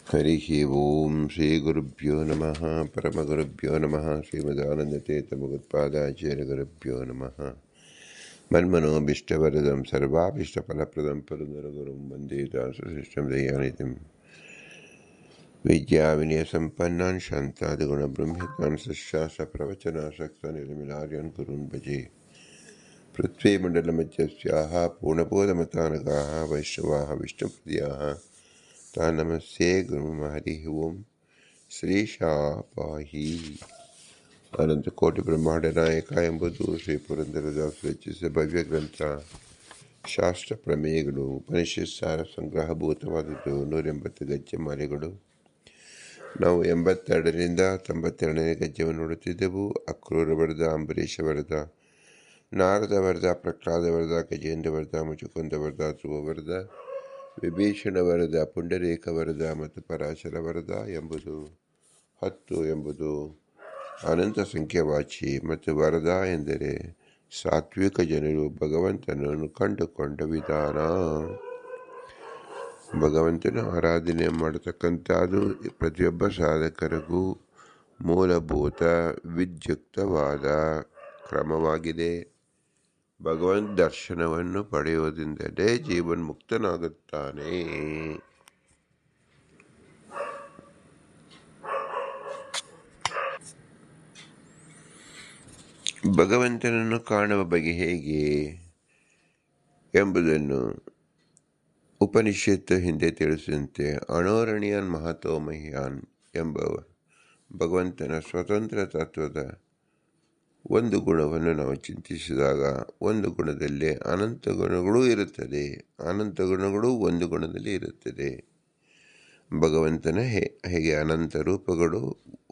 ಹರಿಃ ಓಂ ಶ್ರೀ ಗುರುಭ್ಯೋ ನಮಃ ಪರಮಗುರುಭ್ಯೋ ನಮಃ ಶ್ರೀಮದಾನಂದತೀರ್ಥಭಗವತ್ಪಾದಾಚಾರ್ಯ ಗುರುಭ್ಯೋ ನಮಃ ಮನ್ಮನೋಭೀಷ್ಟವರದಂ ಸರ್ವಾಭೀಷ್ಟಫಲಪ್ರದಂ ಪುರಂದರಗುರುಂ ವಂದೇ ದಾಸಶಿಷ್ಟಂ ದಯಾನಿಧಿಂ ವಿದ್ಯಾವಿನಯಸಂಪನ್ನಾನ್ ಶಾಂತಾದಿಗುಣಬ್ರಹ್ಮಿತಾನ್ ಸಶಾಸ್ತ್ರಪ್ರವಚನಾಸಕ್ತಾನ್ ನಿರ್ಮಿಲಾರ್ಯಾನ್ ಕುರುನ್ ಭಜೆ ಪೃಥ್ವೀಮಂಡಲಮಧ್ಯಸ್ಯಾಃ ಪೂರ್ಣಬೋಧಮತಾನಗಾಃ ವೈಷ್ಣವಾಃ ವಿಷ್ಣುಪ್ರಿಯಾಃ ತಾನ್ ನಮಸ್ತೆ ಗುರುಂ ಹರಿಃ ಓಂ ಶ್ರೀಶಾಪಾಹಿ ಅನಂತ ಕೋಟಿ ಬ್ರಹ್ಮಾಂಡ ನಾಯಕ ಎಂಬುದು ಶ್ರೀ ಪುರಂದರದಾಸ ರಚಿಸಿದ ಭವ್ಯ ಗ್ರಂಥ. ಶಾಸ್ತ್ರ ಪ್ರಮೇಯಗಳು ಉಪನಿಷತ್ ಸಾರ ಸಂಗ್ರಹಭೂತವಾದದ್ದು 180 ಗಜ್ಜೆ ಮಾಲೆಗಳು. ನಾವು 82ರಿಂದ 92ನೇ ಗಜ್ಜೆಯನ್ನು ನೋಡುತ್ತಿದ್ದೆವು. ಅಕ್ರೂರ ವರದ, ಅಂಬರೀಷ ವರದ, ನಾರದ ವರದ, ಪ್ರಹ್ಲಾದ ವರದ, ಗಜೇಂದ್ರ ವರದ, ಮುಚುಕುಂದ ವರದ, ಧ್ರುವ ವರದ, ವಿಭೀಷಣ ವರದ, ಪುಂಡರೀಕ ವರದ ಮತ್ತು ಪರಾಶರ ವರದ ಎಂಬುದು 10 ಎಂಬುದು ಅನಂತ ಸಂಖ್ಯಾವಾಚಿ ಮತ್ತು ವರದ ಎಂದರೆ ಸಾತ್ವಿಕ ಜನರು ಭಗವಂತನನ್ನು ಕಂಡುಕೊಂಡ ವಿಧಾನ. ಭಗವಂತನ ಆರಾಧನೆ ಮಾಡತಕ್ಕಂಥದ್ದು ಪ್ರತಿಯೊಬ್ಬ ಸಾಧಕರಿಗೂ ಮೂಲಭೂತ ವಿದ್ಯುಕ್ತವಾದ ಕ್ರಮವಾಗಿದೆ. ಭಗವಂತ ದರ್ಶನವನ್ನು ಪಡೆಯುವುದರಿಂದಲೇ ಜೀವನ್ಮುಕ್ತನಾಗುತ್ತಾನೆ. ಭಗವಂತನನ್ನು ಕಾಣುವ ಬಗೆ ಹೇಗೆ ಎಂಬುದನ್ನು ಉಪನಿಷತ್ತು ಹಿಂದೆ ತಿಳಿಸಿದಂತೆ ಅಣೋರಣೀಯಾನ್ ಮಹತೋ ಮಹ್ಯಾನ್ ಎಂಬ ಭಗವಂತನ ಸ್ವತಂತ್ರ ತತ್ವದ ಒಂದು ಗುಣವನ್ನು ನಾವು ಚಿಂತಿಸಿದಾಗ ಒಂದು ಗುಣದಲ್ಲಿ ಅನಂತ ಗುಣಗಳೂ ಇರುತ್ತದೆ, ಅನಂತ ಗುಣಗಳು ಒಂದು ಗುಣದಲ್ಲಿ ಇರುತ್ತದೆ. ಭಗವಂತನ ಹೇಗೆ ಅನಂತ ರೂಪಗಳು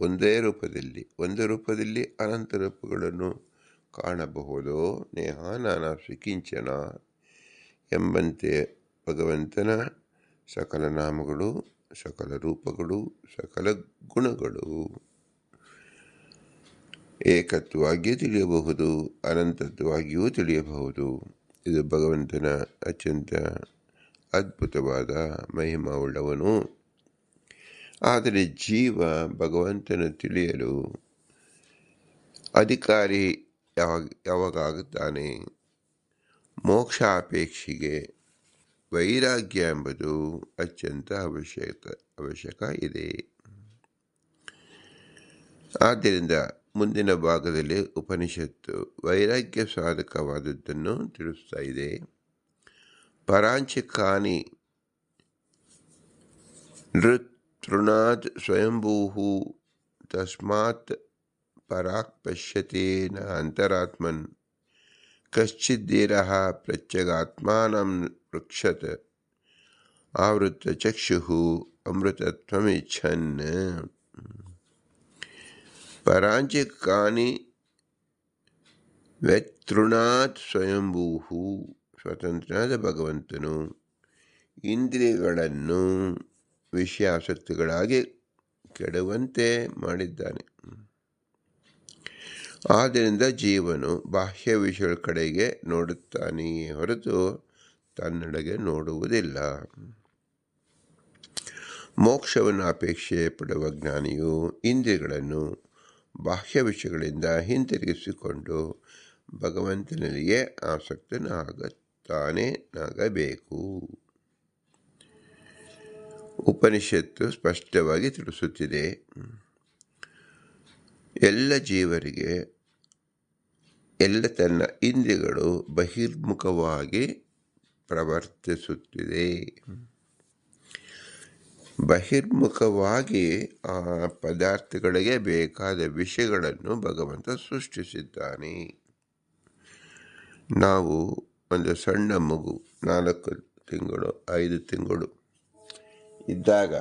ಒಂದೇ ರೂಪದಲ್ಲಿ ಒಂದು ರೂಪದಲ್ಲಿ ಅನಂತ ರೂಪಗಳನ್ನು ಕಾಣಬಹುದು. ನೇಹ ನಾನಾಸ್ತಿ ಕಿಂಚನ ಎಂಬಂತೆ ಭಗವಂತನ ಸಕಲ ನಾಮಗಳು, ಸಕಲ ರೂಪಗಳು, ಸಕಲ ಗುಣಗಳು ಏಕತ್ವವಾಗಿಯೂ ತಿಳಿಯಬಹುದು, ಅನಂತತ್ವವಾಗಿಯೂ ತಿಳಿಯಬಹುದು. ಇದು ಭಗವಂತನ ಅತ್ಯಂತ ಅದ್ಭುತವಾದ ಮಹಿಮಾವುಳ್ಳವನು. ಆದರೆ ಜೀವ ಭಗವಂತನ ತಿಳಿಯಲು ಅಧಿಕಾರಿ ಯಾವಾಗುತ್ತಾನೆ? ಮೋಕ್ಷಾಪೇಕ್ಷೆಗೆ ವೈರಾಗ್ಯ ಎಂಬುದು ಅತ್ಯಂತ ಅವಶ್ಯಕ ಇದೆ. ಆದ್ದರಿಂದ ಮುಂದಿನ ಭಾಗದಲ್ಲಿ ಉಪನಿಷತ್ತು ವೈರಾಗ್ಯ ಸಾಧಕವಾದದ್ದನ್ನು ತಿಳಿಸ್ತಾ ಇದೆ. ಪರಾಂಚಿಕಾನಿ ನೃತೃಣಾತ್ ಸ್ವಯಂಭೂಃ ತಸ್ಮಾತ್ ಪರಾಕ್ ಪಶ್ಯತೆ ನ ಅಂತರಾತ್ಮನ್ ಕಶ್ಚಿದ್ದೀರಃ ಪ್ರತ್ಯಗಾತ್ಮಾನಂ ವೃಕ್ಷತ್ ಆವೃತ್ತ ಚಕ್ಷುಃ ಅಮೃತತ್ವಮಿಚ್ಛನ್. ಪರಾಂಚಿಕಾನಿ ವ್ಯತೃಣಾತ್ ಸ್ವಯಂಭೂಃ, ಸ್ವತಂತ್ರನಾದ ಭಗವಂತನು ಇಂದ್ರಿಯಗಳನ್ನು ವಿಷಯಾಸಕ್ತಿಗಳಾಗಿ ಕೆಡುವಂತೆ ಮಾಡಿದ್ದಾನೆ. ಆದ್ದರಿಂದ ಜೀವನು ಬಾಹ್ಯ ವಿಷಯಗಳ ಕಡೆಗೆ ನೋಡುತ್ತಾನೆಯೇ ಹೊರತು ತನ್ನೆಡೆಗೆ ನೋಡುವುದಿಲ್ಲ. ಮೋಕ್ಷವನ್ನು ಅಪೇಕ್ಷೆ ಪಡುವ ಜ್ಞಾನಿಯು ಇಂದ್ರಿಯಗಳನ್ನು ಬಾಹ್ಯ ವಿಷಯಗಳಿಂದ ಹಿಂತಿರುಗಿಸಿಕೊಂಡು ಭಗವಂತನಲ್ಲಿಯೇ ಆಸಕ್ತನಾಗಬೇಕು. ಉಪನಿಷತ್ತು ಸ್ಪಷ್ಟವಾಗಿ ತಿಳಿಸುತ್ತಿದೆ, ಎಲ್ಲ ಜೀವರಿಗೆ ಎಲ್ಲ ತನ್ನ ಇಂದ್ರಿಯಗಳು ಬಹಿರ್ಮುಖವಾಗಿ ಪ್ರವರ್ತಿಸುತ್ತಿದೆ. ಬಹಿರ್ಮುಖವಾಗಿ ಆ ಪದಾರ್ಥಗಳಿಗೆ ಬೇಕಾದ ವಿಷಯಗಳನ್ನು ಭಗವಂತ ಸೃಷ್ಟಿಸಿದ್ದಾನೆ. ನಾವು ಒಂದು ಸಣ್ಣ ಮಗು 4 ತಿಂಗಳು 5 ತಿಂಗಳು ಇದ್ದಾಗ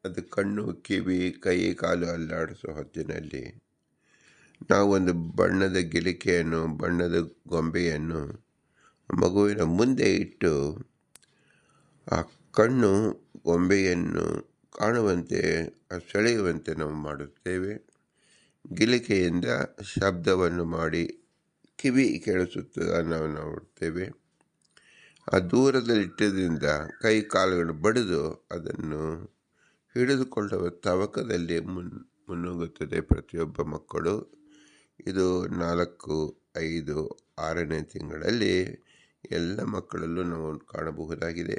ಅದು ಕಣ್ಣು, ಕಿವಿ, ಕೈ, ಕಾಲು ಅಲ್ಲಾಡಿಸೋ ಹೊತ್ತಿನಲ್ಲಿ ನಾವು ಒಂದು ಬಣ್ಣದ ಗಿಲಿಕೆಯನ್ನು, ಬಣ್ಣದ ಗೊಂಬೆಯನ್ನು ಮಗುವಿನ ಮುಂದೆ ಇಟ್ಟು ಆ ಕಣ್ಣು ಗೊಂಬೆಯನ್ನು ಕಾಣುವಂತೆ ಸೆಳೆಯುವಂತೆ ನಾವು ಮಾಡುತ್ತೇವೆ. ಗಿಲಿಕೆಯಿಂದ ಶಬ್ದವನ್ನು ಮಾಡಿ ಕಿವಿ ಕೇಳಿಸುತ್ತದೆ ನಾವು ನೋಡ್ತೇವೆ. ಆ ದೂರದಲ್ಲಿಟ್ಟದಿಂದ ಕೈ ಕಾಲುಗಳು ಬಡಿದು ಅದನ್ನು ಹಿಡಿದುಕೊಳ್ಳುವ ತವಕದಲ್ಲಿ ಮುನ್ನುಗ್ಗುತ್ತದೆ ಪ್ರತಿಯೊಬ್ಬ ಮಕ್ಕಳು. ಇದು 4, 5, 6ನೇ ತಿಂಗಳಲ್ಲಿ ಎಲ್ಲ ಮಕ್ಕಳಲ್ಲೂ ನಾವು ಕಾಣಬಹುದಾಗಿದೆ.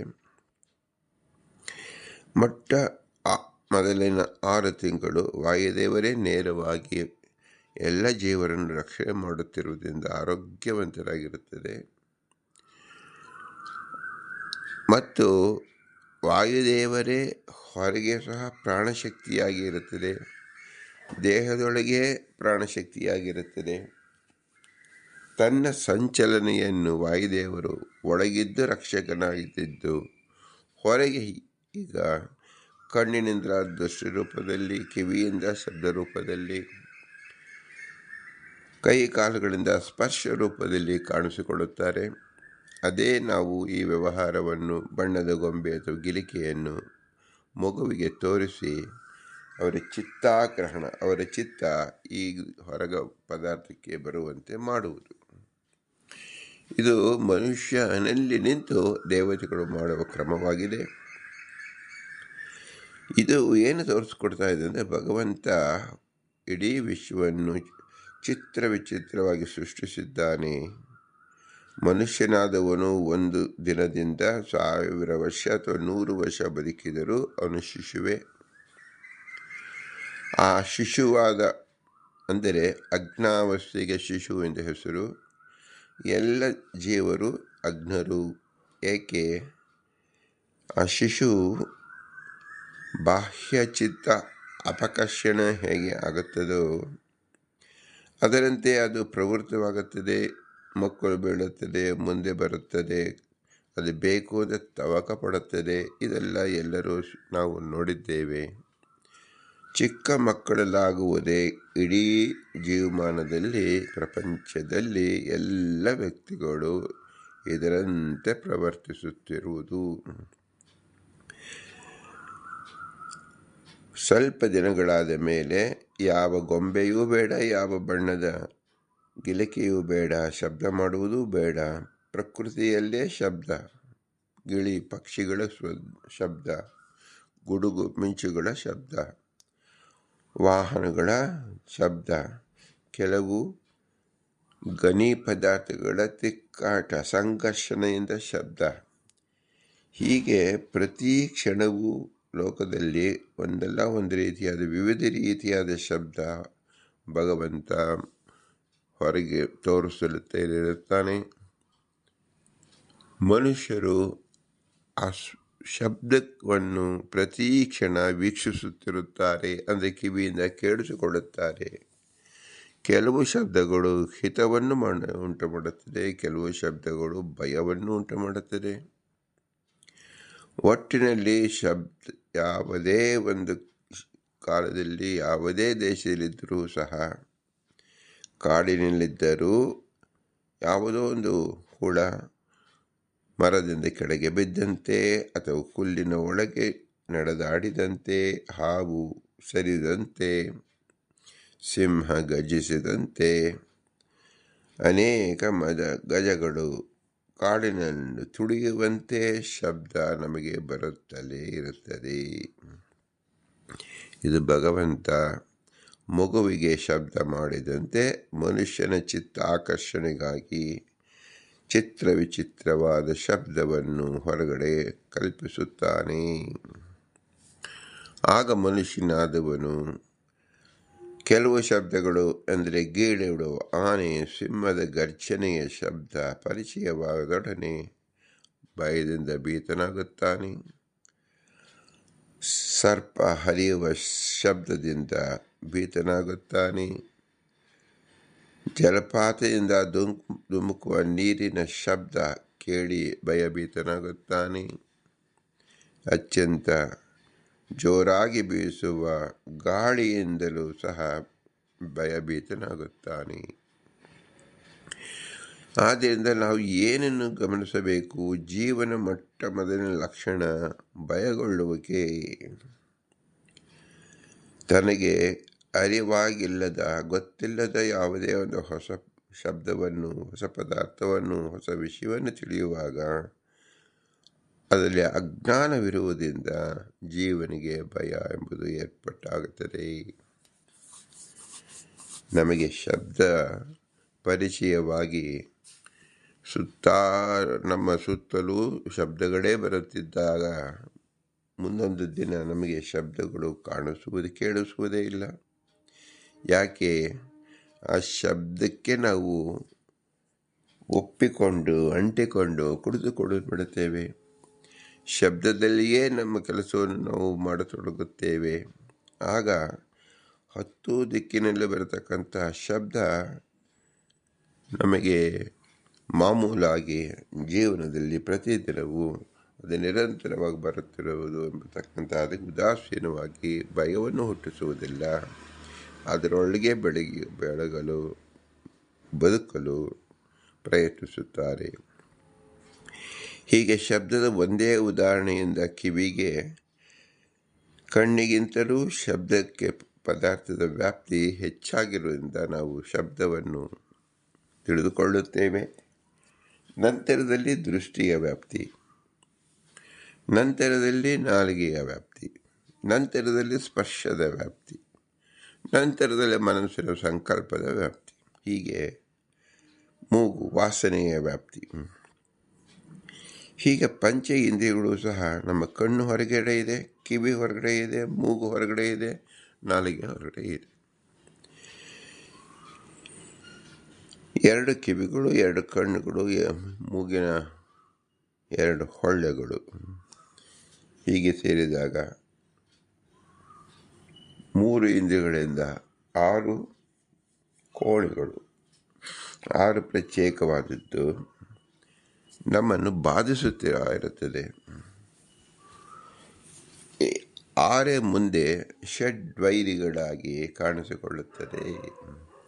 ಮೊದಲಿನ 6 ತಿಂಗಳು ವಾಯುದೇವರೇ ನೇರವಾಗಿ ಎಲ್ಲ ಜೀವರನ್ನು ರಕ್ಷಣೆ ಮಾಡುತ್ತಿರುವುದರಿಂದ ಆರೋಗ್ಯವಂತರಾಗಿರುತ್ತದೆ. ಮತ್ತು ವಾಯುದೇವರೇ ಹೊರಗೆ ಸಹ ಪ್ರಾಣಶಕ್ತಿಯಾಗಿ ಇರುತ್ತದೆ, ದೇಹದೊಳಗೆ ಪ್ರಾಣಶಕ್ತಿಯಾಗಿರುತ್ತದೆ. ತನ್ನ ಸಂಚಲನೆಯನ್ನು ವಾಯುದೇವರು ಒಳಗಿದ್ದು ರಕ್ಷಕನಾಗಿದ್ದು, ಹೊರಗೆ ಈಗ ಕಣ್ಣಿನಿಂದ ದೃಷ್ಟಿ ರೂಪದಲ್ಲಿ, ಕಿವಿಯಿಂದ ಶಬ್ದ ರೂಪದಲ್ಲಿ, ಕೈ ಕಾಲುಗಳಿಂದ ಸ್ಪರ್ಶ ರೂಪದಲ್ಲಿ ಕಾಣಿಸಿಕೊಳ್ಳುತ್ತಾರೆ. ಅದೇ ನಾವು ಈ ವ್ಯವಹಾರವನ್ನು ಬಣ್ಣದ ಗೊಂಬೆ ಅಥವಾ ಗಿಲಿಕೆಯನ್ನು ಮಗುವಿಗೆ ತೋರಿಸಿ ಅವರ ಚಿತ್ತಾಗ್ರಹಣ, ಅವರ ಚಿತ್ತ ಈ ಹೊರಗ ಪದಾರ್ಥಕ್ಕೆ ಬರುವಂತೆ ಮಾಡುವುದು. ಇದು ಮನುಷ್ಯನಲ್ಲಿ ನಿಂತು ದೇವತೆಗಳು ಮಾಡುವ ಕ್ರಮವಾಗಿದೆ. ಇದು ಏನು ತೋರಿಸ್ಕೊಡ್ತಾ ಇದೆ ಅಂದರೆ, ಭಗವಂತ ಇಡೀ ವಿಶ್ವವನ್ನು ವಿಚಿತ್ರವಾಗಿ ಸೃಷ್ಟಿಸಿದ್ದಾನೆ. ಮನುಷ್ಯನಾದವನು ಒಂದು ದಿನದಿಂದ 1000 ವರ್ಷ ಅಥವಾ 100 ವರ್ಷ ಬದುಕಿದರೂ ಅವನು ಶಿಶುವೇ. ಆ ಶಿಶುವಾದ ಅಂದರೆ ಅಜ್ಞಾವಸ್ಥೆಗೆ ಶಿಶು ಎಂದು ಹೆಸರು. ಎಲ್ಲ ಜೀವರು ಅಜ್ಞರು. ಏಕೆ? ಆ ಶಿಶು ಬಾಹ್ಯಚಿತ್ತ ಅಪಕರ್ಷಣ ಹೇಗೆ ಆಗುತ್ತದೋ ಅದರಂತೆ ಅದು ಪ್ರವೃತ್ತವಾಗುತ್ತದೆ, ಮಕ್ಕಳು ಬೀಳುತ್ತದೆ, ಮುಂದೆ ಬರುತ್ತದೆ, ಅದು ಬೇಕು ಅಂತ ತವಕ ಪಡುತ್ತದೆ. ಇದೆಲ್ಲ ಎಲ್ಲರೂ ನಾವು ನೋಡಿದ್ದೇವೆ. ಚಿಕ್ಕ ಮಕ್ಕಳಲ್ಲಾಗುವುದೇ ಇಡೀ ಜೀವಮಾನದಲ್ಲಿ ಪ್ರಪಂಚದಲ್ಲಿ ಎಲ್ಲ ವ್ಯಕ್ತಿಗಳು ಇದರಂತೆ ಪ್ರವರ್ತಿಸುತ್ತಿರುವುದು. ಸ್ವಲ್ಪ ದಿನಗಳಾದ ಮೇಲೆ ಯಾವ ಗೊಂಬೆಯೂ ಬೇಡ, ಯಾವ ಬಣ್ಣದ ಗಿಲಿಕೆಯೂ ಬೇಡ, ಶಬ್ದ ಮಾಡುವುದೂ ಬೇಡ. ಪ್ರಕೃತಿಯಲ್ಲೇ ಶಬ್ದ, ಗಿಳಿ ಪಕ್ಷಿಗಳ ಶಬ್ದ, ಗುಡುಗು ಮಿಂಚುಗಳ ಶಬ್ದ, ವಾಹನಗಳ ಶಬ್ದ, ಕೆಲವು ಗನಿ ಪದಾರ್ಥಗಳ ತಿಕ್ಕಾಟ, ಸಂಘರ್ಷಣೆಯಿಂದ ಶಬ್ದ. ಹೀಗೆ ಪ್ರತಿ ಕ್ಷಣವೂ ಲೋಕದಲ್ಲಿ ಒಂದಲ್ಲ ಒಂದು ರೀತಿಯಾದ ವಿವಿಧ ರೀತಿಯಾದ ಶಬ್ದ ಭಗವಂತ ಹೊರಗೆ ತೋರಿಸುತ್ತಾನೆ. ಮನುಷ್ಯರು ಆ ಶಬ್ದವನ್ನು ಪ್ರತಿ ಕ್ಷಣ ವೀಕ್ಷಿಸುತ್ತಿರುತ್ತಾರೆ, ಅಂದರೆ ಕಿವಿಯಿಂದ ಕೇಳಿಸಿಕೊಳ್ಳುತ್ತಾರೆ. ಕೆಲವು ಶಬ್ದಗಳು ಹಿತವನ್ನು ಉಂಟು ಮಾಡುತ್ತದೆ, ಕೆಲವು ಶಬ್ದಗಳು ಭಯವನ್ನು ಉಂಟು ಮಾಡುತ್ತದೆ. ಒಟ್ಟಿನಲ್ಲಿ ಶಬ್ದ ಯಾವುದೇ ಒಂದು ಕಾಲದಲ್ಲಿ ಯಾವುದೇ ದೇಶದಲ್ಲಿದ್ದರೂ ಸಹ, ಕಾಡಿನಲ್ಲಿದ್ದರೂ ಯಾವುದೋ ಒಂದು ಹುಳ ಮರದಿಂದ ಕೆಳಗೆ ಬಿದ್ದಂತೆ ಅಥವಾ ಹುಲ್ಲಿನ ಒಳಗೆ ನಡೆದಾಡಿದಂತೆ, ಹಾವು ಸರಿದಂತೆ, ಸಿಂಹ ಗರ್ಜಿಸಿದಂತೆ, ಅನೇಕ ಗಜಗಳು ಕಾಡಿನಲ್ಲಿ ತುಳಿಯುವಂತೆ ಶಬ್ದ ನಮಗೆ ಬರುತ್ತಲೇ ಇರುತ್ತದೆ. ಇದು ಭಗವಂತ ಮಗುವಿಗೆ ಶಬ್ದ ಮಾಡಿದಂತೆ ಮನುಷ್ಯನ ಚಿತ್ತ ಆಕರ್ಷಣೆಗಾಗಿ ವಿಚಿತ್ರವಾದ ಶಬ್ದವನ್ನು ಹೊರಗಡೆ ಕಲ್ಪಿಸುತ್ತಾನೆ. ಆಗ ಮನುಷ್ಯನಾದವನು ಕೆಲವು ಶಬ್ದಗಳು ಅಂದರೆ ಗೀಳುಗಳು, ಆನೆ, ಸಿಂಹದ ಗರ್ಜನೆಯ ಶಬ್ದ ಪರಿಚಯವಾದೊಡನೆ ಭಯದಿಂದ ಭೀತನಾಗುತ್ತಾನೆ. ಸರ್ಪ ಹರಿಯುವ ಶಬ್ದದಿಂದ ಭೀತನಾಗುತ್ತಾನೆ. ಜಲಪಾತದಿಂದ ಧುಮುಕುವ ನೀರಿನ ಶಬ್ದ ಕೇಳಿ ಭಯಭೀತನಾಗುತ್ತಾನೆ. ಅತ್ಯಂತ ಜೋರಾಗಿ ಬೀಸುವ ಗಾಳಿಯಿಂದಲೂ ಸಹ ಭಯಭೀತನಾಗುತ್ತಾನೆ. ಆದ್ದರಿಂದ ನಾವು ಏನನ್ನು ಗಮನಿಸಬೇಕು? ಜೀವನ ಮೊದಲಿನ ಲಕ್ಷಣ ಭಯಗೊಳ್ಳುವಿಕೆ. ತನಗೆ ಅರಿವಾಗಿಲ್ಲದ, ಗೊತ್ತಿಲ್ಲದ ಯಾವುದೇ ಒಂದು ಹೊಸ ಶಬ್ದವನ್ನು, ಹೊಸ ಪದಾರ್ಥವನ್ನು, ಹೊಸ ವಿಷಯವನ್ನು ತಿಳಿಯುವಾಗ ಅದರಲ್ಲಿ ಅಜ್ಞಾನವಿರುವುದರಿಂದ ಜೀವನಿಗೆ ಭಯ ಎಂಬುದು ಏರ್ಪಟ್ಟಾಗುತ್ತದೆ. ನಮಗೆ ಶಬ್ದ ಪರಿಚಯವಾಗಿ ನಮ್ಮ ಸುತ್ತಲೂ ಶಬ್ದಗಳೇ ಬರುತ್ತಿದ್ದಾಗ ಮುಂದೊಂದು ದಿನ ನಮಗೆ ಶಬ್ದಗಳು ಕೇಳಿಸುವುದೇ ಇಲ್ಲ. ಯಾಕೆ? ಆ ಶಬ್ದಕ್ಕೆ ನಾವು ಒಪ್ಪಿಕೊಂಡು ಅಂಟಿಕೊಂಡು ಕುಡಿದು ಬಿಡುತ್ತೇವೆ. ಶಬ್ದದಲ್ಲಿಯೇ ನಮ್ಮ ಕೆಲಸವನ್ನು ನಾವು ಮಾಡತೊಡಗುತ್ತೇವೆ. ಆಗ 10 ದಿಕ್ಕಿನಲ್ಲಿ ಬರತಕ್ಕಂಥ ಶಬ್ದ ನಮಗೆ ಮಾಮೂಲಾಗಿ ಜೀವನದಲ್ಲಿ ಪ್ರತಿದಿನವೂ ಅದು ನಿರಂತರವಾಗಿ ಬರುತ್ತಿರುವುದು ಎಂಬತಕ್ಕಂಥ ಅದಕ್ಕೆ ಉದಾಸೀನವಾಗಿ ಭಯವನ್ನು ಹುಟ್ಟಿಸುವುದಿಲ್ಲ. ಅದರೊಳಗೆ ಬೆಳಗಲು ಬದುಕಲು ಪ್ರಯತ್ನಿಸುತ್ತಾರೆ. ಹೀಗೆ ಶಬ್ದದ ಒಂದೇ ಉದಾಹರಣೆಯಿಂದ ಕಿವಿಗೆ ಕಣ್ಣಿಗಿಂತಲೂ ಶಬ್ದಕ್ಕೆ ಪದಾರ್ಥದ ವ್ಯಾಪ್ತಿ ಹೆಚ್ಚಾಗಿರುವುದರಿಂದ ನಾವು ಶಬ್ದವನ್ನು ತಿಳಿದುಕೊಳ್ಳುತ್ತೇವೆ. ನಂತರದಲ್ಲಿ ದೃಷ್ಟಿಯ ವ್ಯಾಪ್ತಿ, ನಂತರದಲ್ಲಿ ನಾಲಿಗೆಯ ವ್ಯಾಪ್ತಿ, ನಂತರದಲ್ಲಿ ಸ್ಪರ್ಶದ ವ್ಯಾಪ್ತಿ, ನಂತರದಲ್ಲಿ ಮನಸ್ಸಿನ ಸಂಕಲ್ಪದ ವ್ಯಾಪ್ತಿ, ಹೀಗೆ ಮೂಗು ವಾಸನೆಯ ವ್ಯಾಪ್ತಿ. ಹೀಗೆ ಪಂಚ ಇಂದ್ರಿಯಗಳು ಸಹ ನಮ್ಮ ಕಣ್ಣು ಹೊರಗಡೆ ಇದೆ, ಕಿವಿ ಹೊರಗಡೆ ಇದೆ, ಮೂಗು ಹೊರಗಡೆ ಇದೆ, ನಾಲಿಗೆ ಹೊರಗಡೆ ಇದೆ. 2 ಕಿವಿಗಳು, 2 ಕಣ್ಣುಗಳು, ಮೂಗಿನ 2 ಹೊಳ್ಳೆಗಳು ಹೀಗೆ ಸೇರಿದಾಗ 3 ಇಂದ್ರಿಯಗಳಿಂದ 6 ಕೋಣೆಗಳು, 6 ಪ್ರತ್ಯೇಕವಾದದ್ದು ನಮ್ಮನ್ನು ಬಾಧಿಸುತ್ತಿರುತ್ತದೆ. 6 ಮುಂದೆ ಷಡ್ವೈರಿಗಳಾಗಿ ಕಾಣಿಸಿಕೊಳ್ಳುತ್ತದೆ.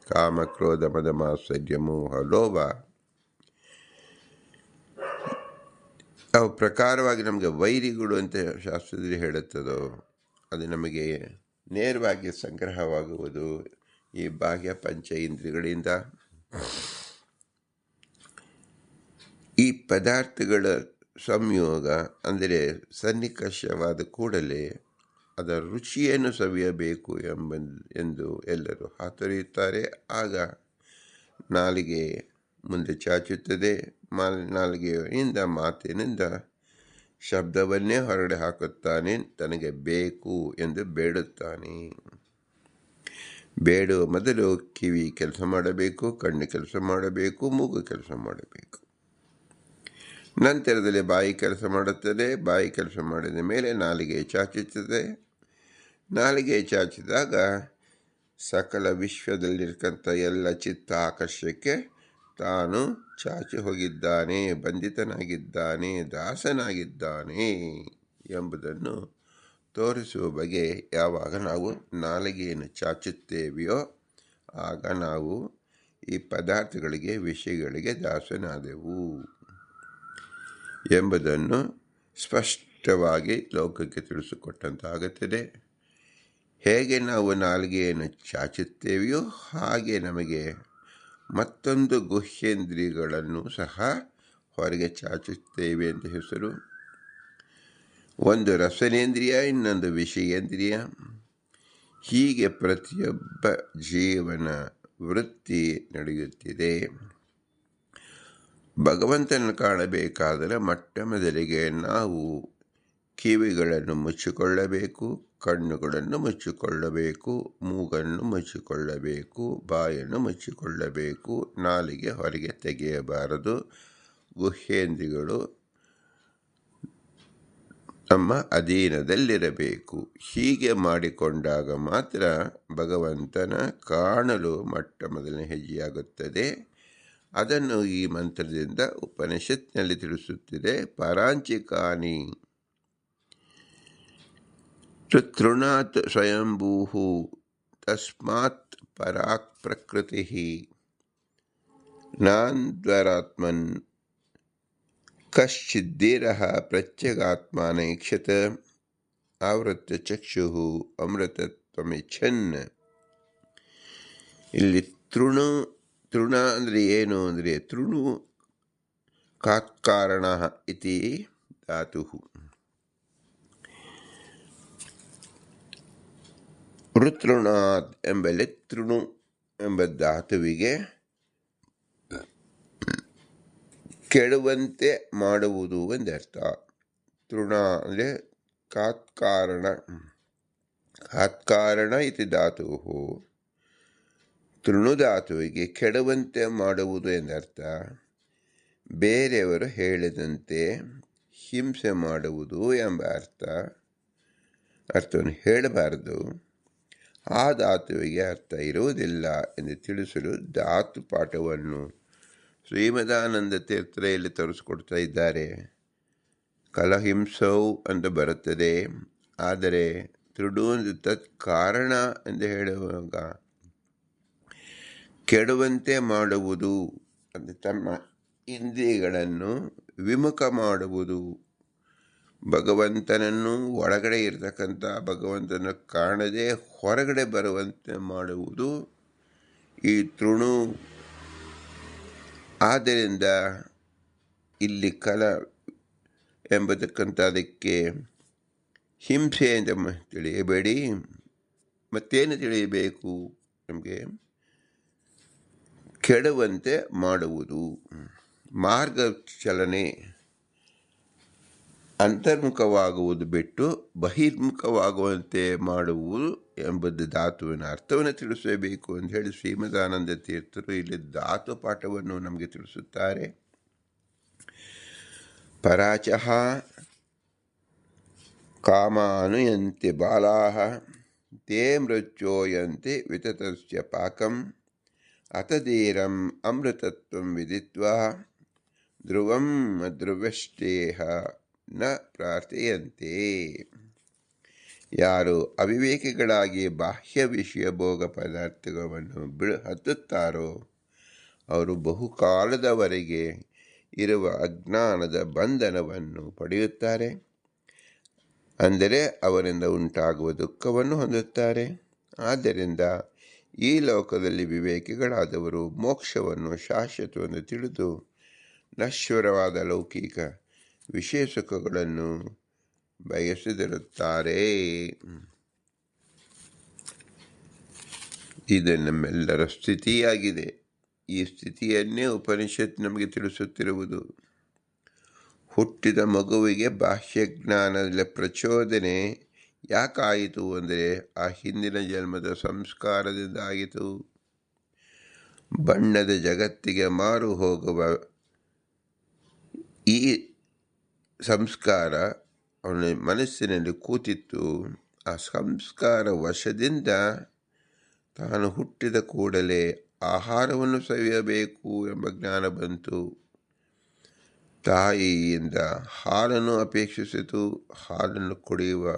ಕಾಮ, ಕ್ರೋಧ, ಮದ, ಮಾತ್ಸರ್ಯ, ಮೋಹ, ಲೋಭ. ಅವು ಪ್ರಕಾರವಾಗಿ ನಮಗೆ ವೈರಿಗಳು ಅಂತ ಶಾಸ್ತ್ರದಲ್ಲಿ ಹೇಳುತ್ತದೋ ಅದು ನಮಗೆ ನೇರವಾಗಿ ಸಂಗ್ರಹವಾಗುವುದು ಈ ಬಾಹ್ಯ ಪಂಚ ಇಂದ್ರಿಯಗಳಿಂದ. ಈ ಪದಾರ್ಥಗಳ ಸಂಯೋಗ ಅಂದರೆ ಸನ್ನಿಕರ್ಷವಾದ ಕೂಡಲೇ ಅದರ ರುಚಿಯನ್ನು ಸವಿಯಬೇಕು ಎಂದು ಎಲ್ಲರೂ ಹಾತೊರೆಯುತ್ತಾರೆ. ಆಗ ನಾಲಿಗೆ ಮುಂದೆ ಚಾಚುತ್ತದೆ. ನಾಲಿಗೆಯಿಂದ ಮಾತಿನಿಂದ ಶಬ್ದವನ್ನೇ ಹೊರಗಡೆ ಹಾಕುತ್ತಾನೆ. ತನಗೆ ಬೇಕು ಎಂದು ಬೇಡುತ್ತಾನೆ. ಬೇಡುವ ಮೊದಲು ಕಿವಿ ಕೆಲಸ ಮಾಡಬೇಕು, ಕಣ್ಣು ಕೆಲಸ ಮಾಡಬೇಕು, ಮೂಗು ಕೆಲಸ ಮಾಡಬೇಕು. ನಂತರದಲ್ಲಿ ಬಾಯಿ ಕೆಲಸ ಮಾಡುತ್ತದೆ. ಬಾಯಿ ಕೆಲಸ ಮಾಡಿದ ಮೇಲೆ ನಾಲಿಗೆ ಚಾಚುತ್ತದೆ. ನಾಲಿಗೆ ಚಾಚಿದಾಗ ಸಕಲ ವಿಶ್ವದಲ್ಲಿರ್ತಕ್ಕಂಥ ಎಲ್ಲ ಚಿತ್ತ ಆಕರ್ಷಕ್ಕೆ ತಾನು ಚಾಚಿ ಹೋಗಿದ್ದಾನೆ, ಬಂಧಿತನಾಗಿದ್ದಾನೆ, ದಾಸನಾಗಿದ್ದಾನೆ ಎಂಬುದನ್ನು ತೋರಿಸುವ ಬಗೆ ಯಾವಾಗ ನಾವು ನಾಲಿಗೆಯನ್ನು ಚಾಚುತ್ತೇವೆಯೋ ಆಗ ನಾವು ಈ ಪದಾರ್ಥಗಳಿಗೆ, ವಿಷಯಗಳಿಗೆ ದಾಸನಾದೆವು ಎಂಬುದನ್ನು ಸ್ಪಷ್ಟವಾಗಿ ಲೋಕಕ್ಕೆ ತಿಳಿಸಿಕೊಟ್ಟಂತಾಗುತ್ತದೆ. ಹೇಗೆ ನಾವು ನಾಲಿಗೆಯನ್ನು ಚಾಚುತ್ತೇವೆಯೋ ಹಾಗೆ ನಮಗೆ ಮತ್ತೊಂದು ಗುಹ್ಯೇಂದ್ರಿಯಗಳನ್ನು ಸಹ ಹೊರಗೆ ಚಾಚುತ್ತೇವೆ ಅಂತ ಹೆಸರು. ಒಂದು ರಸನೇಂದ್ರಿಯ, ಇನ್ನೊಂದು ವಿಷಯೇಂದ್ರಿಯ. ಹೀಗೆ ಪ್ರತಿಯೊಬ್ಬ ಜೀವನ ವೃತ್ತಿ ನಡೆಯುತ್ತಿದೆ. ಭಗವಂತನ ಕಾಣಬೇಕಾದರೆ ಮೊಟ್ಟ ಮೊದಲಿಗೆ ನಾವು ಕಿವಿಗಳನ್ನು ಮುಚ್ಚಿಕೊಳ್ಳಬೇಕು, ಕಣ್ಣುಗಳನ್ನು ಮುಚ್ಚಿಕೊಳ್ಳಬೇಕು, ಮೂಗನ್ನು ಮುಚ್ಚಿಕೊಳ್ಳಬೇಕು, ಬಾಯನ್ನು ಮುಚ್ಚಿಕೊಳ್ಳಬೇಕು, ನಾಲಿಗೆ ಹೊರಗೆ ತೆಗೆಯಬಾರದು. ಗುಹ್ಯೇಂದ್ರಿಯಗಳು ನಮ್ಮ ಅಧೀನದಲ್ಲಿರಬೇಕು. ಹೀಗೆ ಮಾಡಿಕೊಂಡಾಗ ಮಾತ್ರ ಭಗವಂತನ ಕಾಣಲು ಮೊಟ್ಟ ಮೊದಲನೇ ಹೆಜ್ಜೆಯಾಗುತ್ತದೆ. ಅದನ್ನು ಈ ಮಂತ್ರದಿಂದ ಉಪನಿಷತ್ನಲ್ಲಿ ತಿಳಿಸುತ್ತಿದೆ. ಪರಾಂಚಿಕಾನಿ ತೃಣಾತ್ ಸ್ವಯಂಭೂಃ ತಸ್ಮಾತ್ ಪರಾಕ್ ಪ್ರಕೃತಿ ನಾನ್ವರಾತ್ಮನ್ ಕಶ್ಚಿದ್ದೀರಃ ಪ್ರತ್ಯಗಾತ್ಮಾನೈಕ್ಷತ ಆವೃತ್ಯ ಚಕ್ಷುಃ ಅಮೃತತ್ವಮಿಚ್ಛನ್. ಇಲ್ಲಿ ತೃಣ ಅಂದರೆ ಏನು ಅಂದರೆ ತೃಣು ಕಾತ್ಕಾರಣ ಇತಿ ಧಾತು. ಋತೃಣಾತ್ ಎಂಬಲ್ಲಿ ತೃಣು ಎಂಬ ಧಾತುವಿಗೆ ಕೆಡುವಂತೆ ಮಾಡುವುದು ಎಂದರ್ಥ. ತೃಣ ಅಂದರೆ ಕಾತ್ಕಾರಣ. ಕಾತ್ಕಾರಣ ಇತಿ ಧಾತು. ತೃಣುಧಾತುವಿಗೆ ಕೆಡುವಂತೆ ಮಾಡುವುದು ಎಂದರ್ಥ. ಬೇರೆಯವರು ಹೇಳಿದಂತೆ ಹಿಂಸೆ ಮಾಡುವುದು ಎಂಬ ಅರ್ಥವನ್ನು ಹೇಳಬಾರದು. ಆ ಧಾತುವಿಗೆ ಅರ್ಥ ಇರುವುದಿಲ್ಲ ಎಂದು ತಿಳಿಸಲು ಧಾತು ಪಾಠವನ್ನು ಶ್ರೀಮದಾನಂದ ತೀರ್ಥರಲ್ಲಿ ತೋರಿಸ್ಕೊಡ್ತಾ ಇದ್ದಾರೆ. ಕಲಹಿಂಸೌ ಅಂತ ಬರುತ್ತದೆ. ಆದರೆ ತೃಡು ತತ್ ಕಾರಣ ಎಂದು ಹೇಳುವಾಗ ಕೆಡುವಂತೆ ಮಾಡುವುದು ಅಂದರೆ ತಮ್ಮ ಇಂದ್ರಿಯಗಳನ್ನು ವಿಮುಖ ಮಾಡುವುದು, ಭಗವಂತನನ್ನು ಒಳಗಡೆ ಇರತಕ್ಕಂಥ ಭಗವಂತನ ಕಾಣದೆ ಹೊರಗಡೆ ಬರುವಂತೆ ಮಾಡುವುದು ಈ ತೃಣು. ಆದ್ದರಿಂದ ಇಲ್ಲಿ ಕಲ ಎಂಬತಕ್ಕಂಥದಕ್ಕೆ ಹಿಂಸೆ ಅಂತ ತಿಳಿಯಬೇಡಿ. ಮತ್ತೇನು ತಿಳಿಯಬೇಕು? ನಮಗೆ ಕೆಡುವಂತೆ ಮಾಡುವುದು, ಮಾರ್ಗ ಚಲನೆ, ಅಂತರ್ಮುಖವಾಗುವುದು ಬಿಟ್ಟು ಬಹಿರ್ಮುಖವಾಗುವಂತೆ ಮಾಡುವುದು ಎಂಬುದು ಧಾತುವಿನ ಅರ್ಥವನ್ನು ತಿಳಿಸಬೇಕು ಅಂತ ಹೇಳಿ ಶ್ರೀಮದಾನಂದ ತೀರ್ಥರು ಇಲ್ಲಿ ಧಾತು ಪಾಠವನ್ನು ನಮಗೆ ತಿಳಿಸುತ್ತಾರೆ. ಪರಾಚಃ ಕಾಮಾನುಯಂತೆ ಬಾಲಾಃ ತೇ ಮೃತ್ಯೋಯಂತೆ ವಿತತಸ್ಯ ಪಾಕಂ ಅತಧೀರಂ ಅಮೃತತ್ವಂ ವಿದಿತ್ವಾ ಧ್ರುವಂ ಅಧ್ರುವಷ್ಟೇಹ ನ ಪ್ರಾರ್ಥೆಯಂತೆ. ಯಾರು ಅವಿವೇಕಿಗಳಾಗಿ ಬಾಹ್ಯ ವಿಷಯ ಭೋಗ ಪದಾರ್ಥಗಳನ್ನು ಹತ್ತುತ್ತಾರೋ ಅವರು ಬಹುಕಾಲದವರೆಗೆ ಇರುವ ಅಜ್ಞಾನದ ಬಂಧನವನ್ನು ಪಡೆಯುತ್ತಾರೆ. ಅಂದರೆ ಅವರಿಂದ ಉಂಟಾಗುವ ದುಃಖವನ್ನು ಹೊಂದುತ್ತಾರೆ. ಆದ್ದರಿಂದ ಈ ಲೋಕದಲ್ಲಿ ವಿವೇಕಿಗಳಾದವರು ಮೋಕ್ಷವನ್ನು ಶಾಶ್ವತವನ್ನು ತಿಳಿದು ನಶ್ವರವಾದ ಲೌಕಿಕ ವಿಷಯ ಸುಖಗಳನ್ನು ಬಯಸದಿರುತ್ತಾರೆ. ಇದು ನಮ್ಮೆಲ್ಲರ ಸ್ಥಿತಿಯಾಗಿದೆ. ಈ ಸ್ಥಿತಿಯನ್ನೇ ಉಪನಿಷತ್ ನಮಗೆ ತಿಳಿಸುತ್ತಿರುವುದು. ಹುಟ್ಟಿದ ಮಗುವಿಗೆ ಬಾಹ್ಯಜ್ಞಾನದ ಪ್ರಚೋದನೆ ಯಾಕಾಯಿತು ಅಂದರೆ ಆ ಹಿಂದಿನ ಜನ್ಮದ ಸಂಸ್ಕಾರದಿಂದ ಆಯಿತು. ಬಣ್ಣದ ಜಗತ್ತಿಗೆ ಮಾರು ಹೋಗುವ ಈ ಸಂಸ್ಕಾರ ಅವನ ಮನಸ್ಸಿನಲ್ಲಿ ಕೂತಿತ್ತು. ಆ ಸಂಸ್ಕಾರ ವಶದಿಂದ ತಾನು ಹುಟ್ಟಿದ ಕೂಡಲೇ ಆಹಾರವನ್ನು ಸವಿಯಬೇಕು ಎಂಬ ಜ್ಞಾನ ಬಂತು. ತಾಯಿಯಿಂದ ಹಾಲನ್ನು ಅಪೇಕ್ಷಿಸಿತು. ಹಾಲನ್ನು ಕುಡಿಯುವ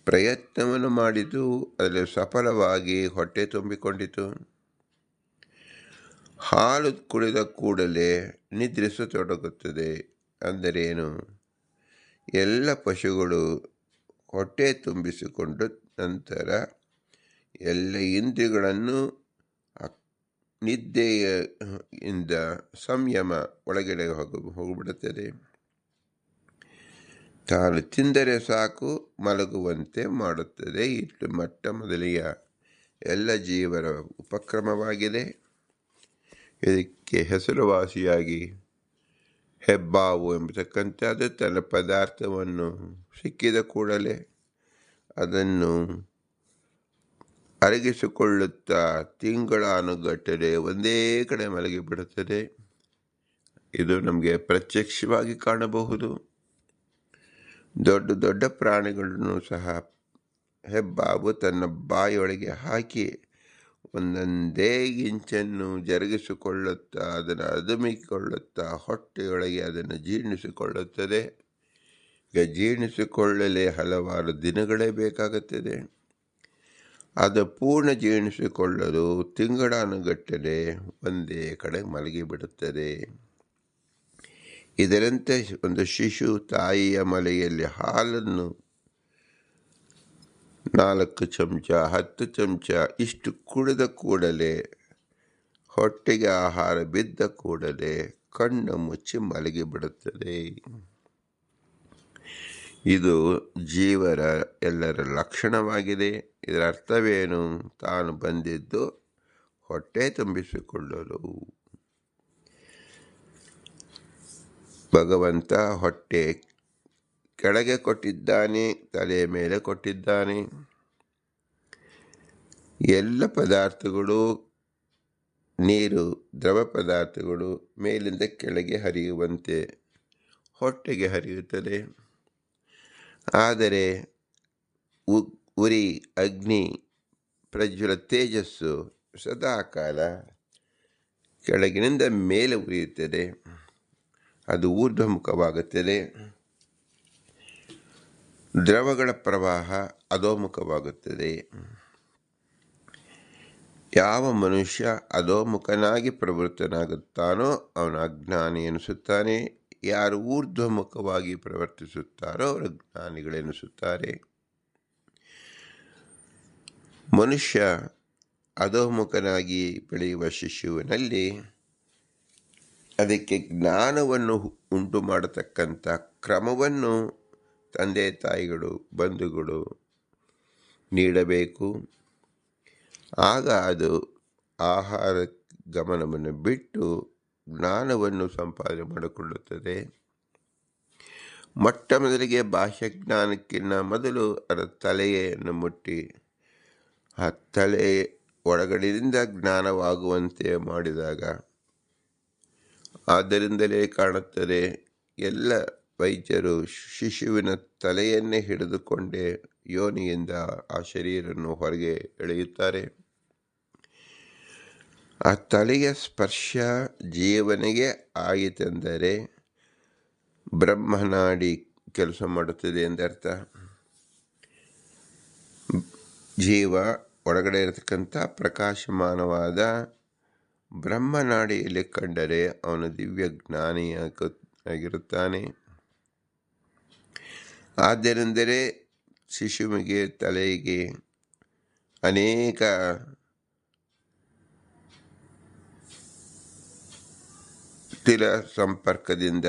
ಪ್ರಯತ್ನವನ್ನು ಮಾಡಿತು. ಅದರಲ್ಲಿ ಸಫಲವಾಗಿ ಹೊಟ್ಟೆ ತುಂಬಿಕೊಂಡಿತು. ಹಾಲು ಕುಡಿದ ಕೂಡಲೇ ನಿದ್ರಿಸತೊಡಗುತ್ತದೆ. ಅಂದರೇನು? ಎಲ್ಲ ಪಶುಗಳು ಹೊಟ್ಟೆ ತುಂಬಿಸಿಕೊಂಡ ನಂತರ ಎಲ್ಲ ಇಂದ್ರಿಯಗಳನ್ನು ನಿದ್ದೆಯಿಂದ ಸಂಯಮ ಒಳಗಡೆ ಹೋಗಿಬಿಡುತ್ತದೆ. ತಾನು ತಿಂದರೆ ಸಾಕು ಮಲಗುವಂತೆ ಮಾಡುತ್ತದೆ. ಇಷ್ಟು ಮೊಟ್ಟ ಮೊದಲಿಯ ಎಲ್ಲ ಜೀವರ ಉಪಕ್ರಮವಾಗಿದೆ. ಇದಕ್ಕೆ ಹೆಸರುವಾಸಿಯಾಗಿ ಹೆಬ್ಬಾವು ಎಂಬತಕ್ಕಂಥದ್ದು ತನ್ನ ಪದಾರ್ಥವನ್ನು ಸಿಕ್ಕಿದ ಕೂಡಲೇ ಅದನ್ನು ಅರಗಿಸಿಕೊಳ್ಳುತ್ತಾ ತಿಂಗಳಾನುಗಟ್ಟಲೆ ಒಂದೇ ಕಡೆ ಮಲಗಿಬಿಡುತ್ತದೆ. ಇದು ನಮಗೆ ಪ್ರತ್ಯಕ್ಷವಾಗಿ ಕಾಣಬಹುದು. ದೊಡ್ಡ ದೊಡ್ಡ ಪ್ರಾಣಿಗಳನ್ನು ಸಹ ಹೆಬ್ಬಾವು ತನ್ನ ಬಾಯಿಯೊಳಗೆ ಹಾಕಿ ಒಂದೊಂದೇ ಇಂಚನ್ನು ಜರುಗಿಸಿಕೊಳ್ಳುತ್ತಾ ಅದನ್ನು ಅದುಮಿಕೊಳ್ಳುತ್ತಾ ಹೊಟ್ಟೆಯೊಳಗೆ ಅದನ್ನು ಜೀರ್ಣಿಸಿಕೊಳ್ಳುತ್ತದೆ. ಈಗ ಜೀರ್ಣಿಸಿಕೊಳ್ಳಲೇ ಹಲವಾರು ದಿನಗಳೇ ಬೇಕಾಗುತ್ತದೆ. ಅದು ಪೂರ್ಣ ಜೀರ್ಣಿಸಿಕೊಳ್ಳಲು ತಿಂಗಳಾನುಗಟ್ಟಲೆ ಒಂದೇ ಕಡೆ ಮಲಗಿಬಿಡುತ್ತದೆ. ಇದರಂತೆ ಒಂದು ಶಿಶು ತಾಯಿಯ ಮಲೆಯಲ್ಲಿ ಹಾಲನ್ನು 4 ಚಮಚ 10 ಚಮಚ ಇಷ್ಟು ಕುಡಿದ ಕೂಡಲೇ ಹೊಟ್ಟೆಗೆ ಆಹಾರ ಬಿದ್ದ ಕೂಡಲೇ ಕಣ್ಣು ಮುಚ್ಚಿ ಮಲಗಿಬಿಡುತ್ತದೆ. ಇದು ಜೀವರ ಎಲ್ಲರ ಲಕ್ಷಣವಾಗಿದೆ. ಇದರ ಅರ್ಥವೇನು? ತಾನು ಬಂದಿದ್ದು ಹೊಟ್ಟೆ ತುಂಬಿಸಿಕೊಳ್ಳಲು. ಭಗವಂತ ಹೊಟ್ಟೆ ಕೆಳಗೆ ಕೊಟ್ಟಿದ್ದಾನೆ, ತಲೆಯ ಮೇಲೆ ಕೊಟ್ಟಿದ್ದಾನೆ. ಎಲ್ಲ ಪದಾರ್ಥಗಳು, ನೀರು, ದ್ರವ ಪದಾರ್ಥಗಳು ಮೇಲಿಂದ ಕೆಳಗೆ ಹರಿಯುವಂತೆ ಹೊಟ್ಟೆಗೆ ಹರಿಯುತ್ತದೆ. ಆದರೆ ಉರಿ, ಅಗ್ನಿ, ಪ್ರಜ್ವಲ ತೇಜಸ್ಸು ಸದಾಕಾಲ ಕೆಳಗಿನಿಂದ ಮೇಲೆ ಉರಿಯುತ್ತದೆ. ಅದು ಊರ್ಧ್ವಮುಖವಾಗುತ್ತದೆ. ದ್ರವಗಳ ಪ್ರವಾಹ ಅಧೋಮುಖವಾಗುತ್ತದೆ. ಯಾವ ಮನುಷ್ಯ ಅಧೋಮುಖನಾಗಿ ಪ್ರವೃತ್ತನಾಗುತ್ತಾನೋ ಅವನು ಅಜ್ಞಾನಿ ಎನಿಸುತ್ತಾನೆ. ಯಾರು ಊರ್ಧ್ವಮುಖವಾಗಿ ಪ್ರವರ್ತಿಸುತ್ತಾರೋ ಅವರು ಜ್ಞಾನಿಗಳೆನಿಸುತ್ತಾರೆ. ಮನುಷ್ಯ ಅಧೋಮುಖನಾಗಿ ಬೆಳೆಯುವ ಶಿಶುವಿನಲ್ಲಿ ಅದಕ್ಕೆ ಜ್ಞಾನವನ್ನು ಉಂಟು ಮಾಡತಕ್ಕಂಥ ಕ್ರಮವನ್ನು ತಂದೆ ತಾಯಿಗಳು, ಬಂಧುಗಳು ನೀಡಬೇಕು. ಆಗ ಅದು ಆಹಾರ ಗಮನವನ್ನು ಬಿಟ್ಟು ಜ್ಞಾನವನ್ನು ಸಂಪಾದನೆ ಮಾಡಿಕೊಳ್ಳುತ್ತದೆ. ಮೊಟ್ಟ ಮೊದಲಿಗೆ ಬಾಹ್ಯ ಜ್ಞಾನಕ್ಕಿಂತ ಮೊದಲು ಅದರ ತಲೆಯನ್ನು ಮುಟ್ಟಿ ಆ ತಲೆ ಒಳಗಡೆಯಿಂದ ಜ್ಞಾನವಾಗುವಂತೆ ಮಾಡಿದಾಗ, ಆದ್ದರಿಂದಲೇ ಕಾಣುತ್ತದೆ ಎಲ್ಲ ವೈದ್ಯರು ಶಿಶುವಿನ ತಲೆಯನ್ನೇ ಹಿಡಿದುಕೊಂಡೇ ಯೋನಿಯಿಂದ ಆ ಶರೀರವನ್ನು ಹೊರಗೆ ಎಳೆಯುತ್ತಾರೆ. ಆ ತಲೆಯ ಸ್ಪರ್ಶ ಜೀವನಿಗೆ ಆಯಿತೆಂದರೆ ಬ್ರಹ್ಮನಾಡಿ ಕೆಲಸ ಮಾಡುತ್ತದೆ ಎಂದರ್ಥ. ಜೀವ ಒಳಗಡೆ ಇರತಕ್ಕಂಥ ಪ್ರಕಾಶಮಾನವಾದ ಬ್ರಹ್ಮನಾಡಿಯಲ್ಲಿ ಕಂಡರೆ ಅವನು ದಿವ್ಯ ಜ್ಞಾನಿಯಾಗಿರುತ್ತಾನೆ. ಆದ್ದರಿಂದಲೇ ಶಿಶುವಿಗೆ ತಲೆಗೆ ಅನೇಕ ತಿಲ ಸಂಪರ್ಕದಿಂದ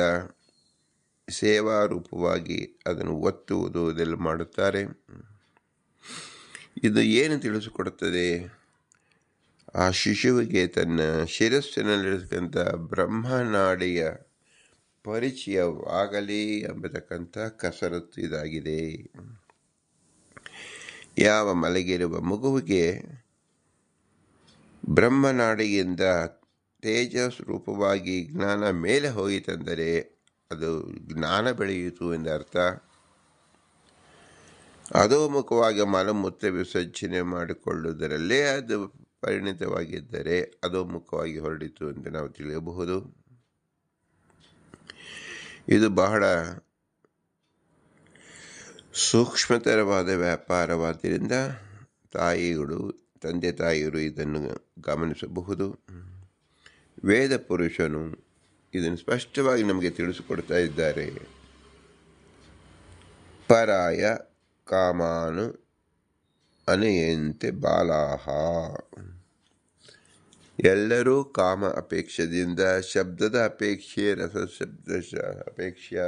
ಸೇವಾರೂಪವಾಗಿ ಅದನ್ನು ಒತ್ತುವುದು ಇದೆಲ್ಲ ಮಾಡುತ್ತಾರೆ. ಇದು ಏನು ತಿಳಿಸಿಕೊಡುತ್ತದೆ? ಆ ಶಿಶುವಿಗೆ ತನ್ನ ಶಿರಸ್ಸಿನಲ್ಲಿರತಕ್ಕಂಥ ಬ್ರಹ್ಮನಾಡಿಯ ಪರಿಚಯವಾಗಲಿ ಎಂಬತಕ್ಕಂಥ ಕಸರತ್ತು ಇದಾಗಿದೆ. ಯಾವ ಮಲಗಿರುವ ಮಗುವಿಗೆ ಬ್ರಹ್ಮನಾಡಿಯಿಂದ ತೇಜಸ್ ರೂಪವಾಗಿ ಜ್ಞಾನ ಮೇಲೆ ಹೋಯಿತೆಂದರೆ ಅದು ಜ್ಞಾನ ಬೆಳೆಯಿತು ಎಂದರ್ಥ. ಅಧೋಮುಖವಾಗಿ ಮಲಮೂತ್ರ ವಿಸರ್ಜನೆ ಮಾಡಿಕೊಳ್ಳುವುದರಲ್ಲೇ ಅದು ಪರಿಣಿತವಾಗಿದ್ದರೆ ಅಧೋಮುಖವಾಗಿ ಹೊರಡಿತು ಎಂದು ನಾವು ತಿಳಿಯಬಹುದು. ಇದು ಬಹಳ ಸೂಕ್ಷ್ಮತರವಾದ ವ್ಯಾಪಾರವಾದ್ದರಿಂದ ತಂದೆ ತಾಯಿಯರು ಇದನ್ನು ಗಮನಿಸಬಹುದು. ವೇದ ಪುರುಷನು ಇದನ್ನು ಸ್ಪಷ್ಟವಾಗಿ ನಮಗೆ ತಿಳಿಸಿಕೊಡ್ತಾ ಇದ್ದಾರೆ. ಪರಾಯ ಕಾಮಾನು ಅನಯಂತೆ ಬಾಲಾಹ. ಎಲ್ಲರೂ ಕಾಮ ಅಪೇಕ್ಷದಿಂದ, ಶಬ್ದದ ಅಪೇಕ್ಷೆ, ರಸಶಬ್ದ ಅಪೇಕ್ಷೆ,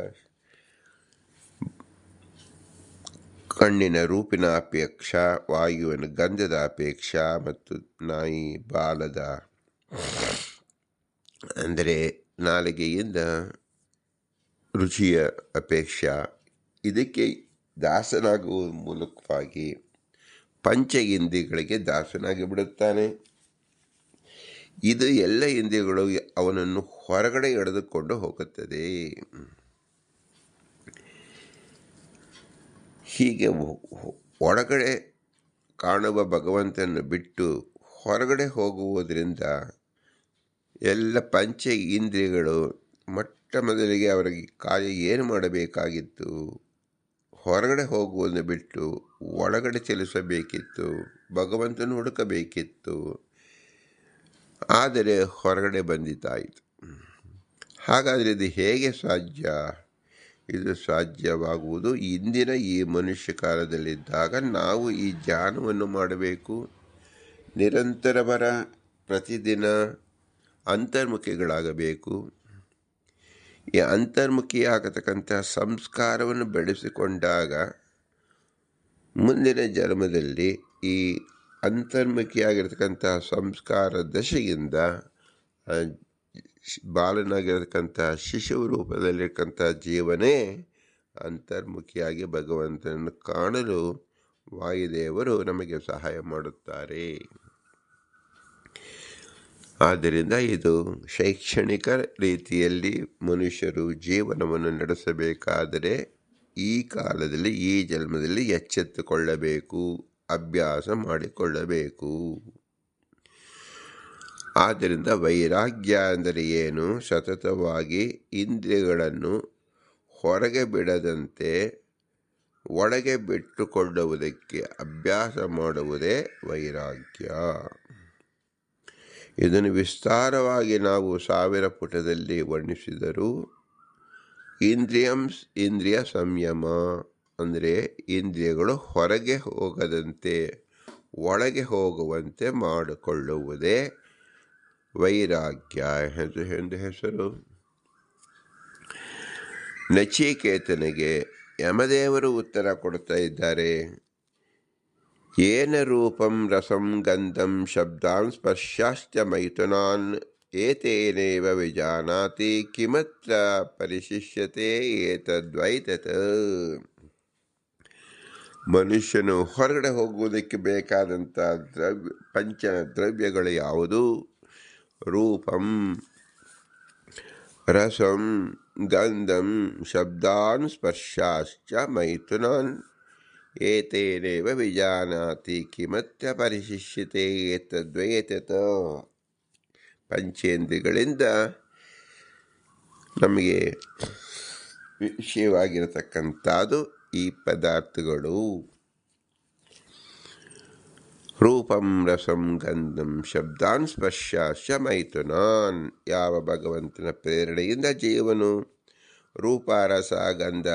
ಕಣ್ಣಿನ ರೂಪಿನ ಅಪೇಕ್ಷ, ವಾಯುವಿನ ಗಂಧದ ಅಪೇಕ್ಷ ಮತ್ತು ನಾಯಿ ಬಾಲದ ಅಂದರೆ ನಾಲಿಗೆಯಿಂದ ರುಚಿಯ ಅಪೇಕ್ಷ, ಇದಕ್ಕೆ ದಾಸನಾಗುವ ಮೂಲಕವಾಗಿ ಪಂಚ ಇಂದ್ರಿಯಗಳಿಗೆ ದಾಸನಾಗಿ ಬಿಡುತ್ತಾನೆ. ಇದು ಎಲ್ಲ ಇಂದ್ರಿಯಗಳು ಅವನನ್ನು ಹೊರಗಡೆ ಎಳೆದುಕೊಂಡು ಹೋಗುತ್ತದೆ. ಹೀಗೆ ಒಳಗಡೆ ಕಾಣುವ ಭಗವಂತನನ್ನು ಬಿಟ್ಟು ಹೊರಗಡೆ ಹೋಗುವುದರಿಂದ ಎಲ್ಲ ಪಂಚ ಇಂದ್ರಿಯಗಳು ಮೊಟ್ಟ ಮೊದಲಿಗೆ ಅವರಿಗೆ ಕಾರ್ಯ ಏನು ಮಾಡಬೇಕಾಗಿತ್ತು? ಹೊರಗಡೆ ಹೋಗುವುದನ್ನು ಬಿಟ್ಟು ಒಳಗಡೆ ಚಲಿಸಬೇಕಿತ್ತು, ಭಗವಂತನ ಹುಡುಕಬೇಕಿತ್ತು. ಆದರೆ ಹೊರಗಡೆ ಬಂದಿದ್ದಾಯಿತು. ಹಾಗಾದರೆ ಇದು ಹೇಗೆ ಸಾಧ್ಯ? ಇದು ಸಾಧ್ಯವಾಗುವುದು ಇಂದಿನ ಈ ಮನುಷ್ಯ ಕಾಲದಲ್ಲಿದ್ದಾಗ ನಾವು ಈ ಧ್ಯಾನವನ್ನು ಮಾಡಬೇಕು. ನಿರಂತರವರ ಪ್ರತಿದಿನ ಅಂತರ್ಮುಖಿಗಳಾಗಬೇಕು. ಈ ಅಂತರ್ಮುಖಿಯಾಗತಕ್ಕಂಥ ಸಂಸ್ಕಾರವನ್ನು ಬೆಳೆಸಿಕೊಂಡಾಗ ಮುಂದಿನ ಜನ್ಮದಲ್ಲಿ ಈ ಅಂತರ್ಮುಖಿಯಾಗಿರ್ತಕ್ಕಂಥ ಸಂಸ್ಕಾರ ದಶೆಯಿಂದ ಬಾಲನಾಗಿರತಕ್ಕಂಥ ಶಿಶು ರೂಪದಲ್ಲಿರ್ತಕ್ಕಂಥ ಜೀವನೇ ಅಂತರ್ಮುಖಿಯಾಗಿ ಭಗವಂತನನ್ನು ಕಾಣಲು ವಾಯುದೇವರು ನಮಗೆ ಸಹಾಯ ಮಾಡುತ್ತಾರೆ. ಆದ್ದರಿಂದ ಇದು ಶೈಕ್ಷಣಿಕ ರೀತಿಯಲ್ಲಿ ಮನುಷ್ಯರು ಜೀವನವನ್ನು ನಡೆಸಬೇಕಾದರೆ ಈ ಕಾಲದಲ್ಲಿ ಈ ಜನ್ಮದಲ್ಲಿ ಎಚ್ಚೆತ್ತುಕೊಳ್ಳಬೇಕು, ಅಭ್ಯಾಸ ಮಾಡಿಕೊಳ್ಳಬೇಕು. ಆದ್ದರಿಂದ ವೈರಾಗ್ಯ ಅಂದರೆ ಏನು? ಸತತವಾಗಿ ಇಂದ್ರಿಯಗಳನ್ನು ಹೊರಗೆ ಬಿಡದಂತೆ ಒಳಗೆ ಬಿಟ್ಟುಕೊಳ್ಳುವುದಕ್ಕೆ ಅಭ್ಯಾಸ ಮಾಡುವುದೇ ವೈರಾಗ್ಯ. ಇದನ್ನು ವಿಸ್ತಾರವಾಗಿ ನಾವು 1000 ಪುಟದಲ್ಲಿ ವರ್ಣಿಸಿದರೂ ಇಂದ್ರಿಯ ಸಂಯಮ ಅಂದರೆ ಇಂದ್ರಿಯಗಳು ಹೊರಗೆ ಹೋಗದಂತೆ ಒಳಗೆ ಹೋಗುವಂತೆ ಮಾಡಿಕೊಳ್ಳುವುದೇ ವೈರಾಗ್ಯ ಎಂದು ಹೆಸರು. ನಚಿಕೇತನಿಗೆ ಯಮದೇವರು ಉತ್ತರ ಕೊಡ್ತಾ ಇದ್ದಾರೆ. ಏನ ರೂಪಂ ರಸಂ ಗಂಧಂ ಶಬ್ದಾನ್ ಸ್ಪರ್ಶಾಶ್ಚ ಮೈಥುನಾನ್ ಏತೇನೇವ ವಿಜಾನಾತಿ ಕಿಮತ್ರ ಪರಿಶಿಷ್ಯತೆ ಏತದ್ವೈತತ್. ಮನುಷ್ಯನು ಹೊರಗಡೆ ಹೋಗುವುದಕ್ಕೆ ಬೇಕಾದಂಥ ಪಂಚ ದ್ರವ್ಯಗಳು ಯಾವುದು? ರೂಪಂ, ರಸಂ, ಗಂಧಂ, ಶಬ್ದಾನ್ ಸ್ಪರ್ಶಾಶ್ಚ ಮೈಥುನಾನ್ ಏತೇನೇವ ವಿಜಾನಾತಿ ಕಿಮತ್ಯ ಪರಿಶಿಷ್ಯತೆ ಏತದ್ವೈತತ್. ಪಂಚೇಂದ್ರಿಯಗಳಿಂದ ನಮಗೆ ವಿಷಯವಾಗಿರತಕ್ಕಂಥದ್ದು ಈ ಪದಾರ್ಥಗಳು. ರೂಪಂ ರಸಂ ಗಂಧಂ ಶಬ್ದಾನ್ ಸ್ಪರ್ಶಾಶ್ಚ ಮೈಥುನಾನ್. ಯಾವ ಭಗವಂತನ ಪ್ರೇರಣೆಯಿಂದ ಜೀವನು ರೂಪ ರಸ ಗಂಧ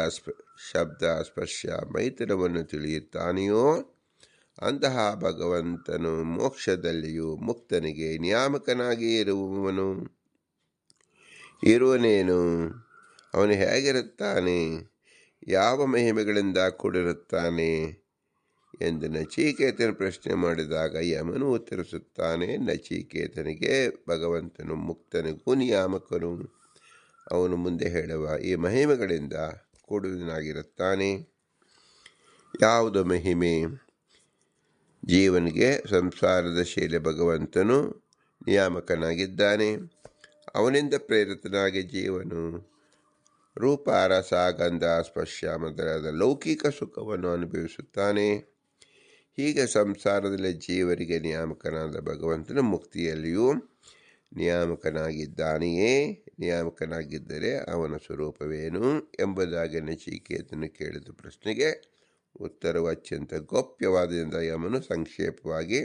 ಶಬ್ದ ಸ್ಪರ್ಶ ಮೈಥುನವನ್ನು ತಿಳಿಯುತ್ತಾನೆಯೋ ಅಂತಹ ಭಗವಂತನು ಮೋಕ್ಷದಲ್ಲಿಯೂ ಮುಕ್ತನಿಗೆ ನಿಯಾಮಕನಾಗಿ ಇರುವನೇನು? ಅವನು ಹೇಗಿರುತ್ತಾನೆ? ಯಾವ ಮಹಿಮೆಗಳಿಂದ ಕೂಡಿರುತ್ತಾನೆ ಎಂದು ನಚಿಕೇತನ ಪ್ರಶ್ನೆ ಮಾಡಿದಾಗ ಯಮನು ಉತ್ತರಿಸುತ್ತಾನೆ. ನಚಿಕೇತನಿಗೆ ಭಗವಂತನು ಮುಕ್ತನಿಗೂ ನಿಯಾಮಕನು. ಅವನು ಮುಂದೆ ಹೇಳುವ ಈ ಮಹಿಮೆಗಳಿಂದ ಕೂಡುವನಾಗಿರುತ್ತಾನೆ. ಯಾವುದು ಮಹಿಮೆ? ಜೀವನಿಗೆ ಸಂಸಾರದ ಶೈಲಿ ಭಗವಂತನು ನಿಯಾಮಕನಾಗಿದ್ದಾನೆ. ಅವನಿಂದ ಪ್ರೇರಿತನಾಗಿ ಜೀವನು ರೂಪ ರಸ ಗಂಧ ಸ್ಪರ್ಶ ಮೊದಲಾದ ಲೌಕಿಕ ಸುಖವನ್ನು ಅನುಭವಿಸುತ್ತಾನೆ. ಹೀಗೆ ಸಂಸಾರದಲ್ಲಿ ಜೀವರಿಗೆ ನಿಯಾಮಕನಾದ ಭಗವಂತನು ಮುಕ್ತಿಯಲ್ಲಿಯೂ ನಿಯಾಮಕನಾಗಿದ್ದಾನೆಯೇ? ನಿಯಾಮಕನಾಗಿದ್ದರೆ ಅವನ ಸ್ವರೂಪವೇನು ಎಂಬುದಾಗಿ ನಚಿಕೇತನು ಕೇಳಿದ ಪ್ರಶ್ನೆಗೆ ಉತ್ತರವು ಅತ್ಯಂತ ಗೋಪ್ಯವಾದ್ದರಿಂದ ಯಮನು ಸಂಕ್ಷೇಪವಾಗಿ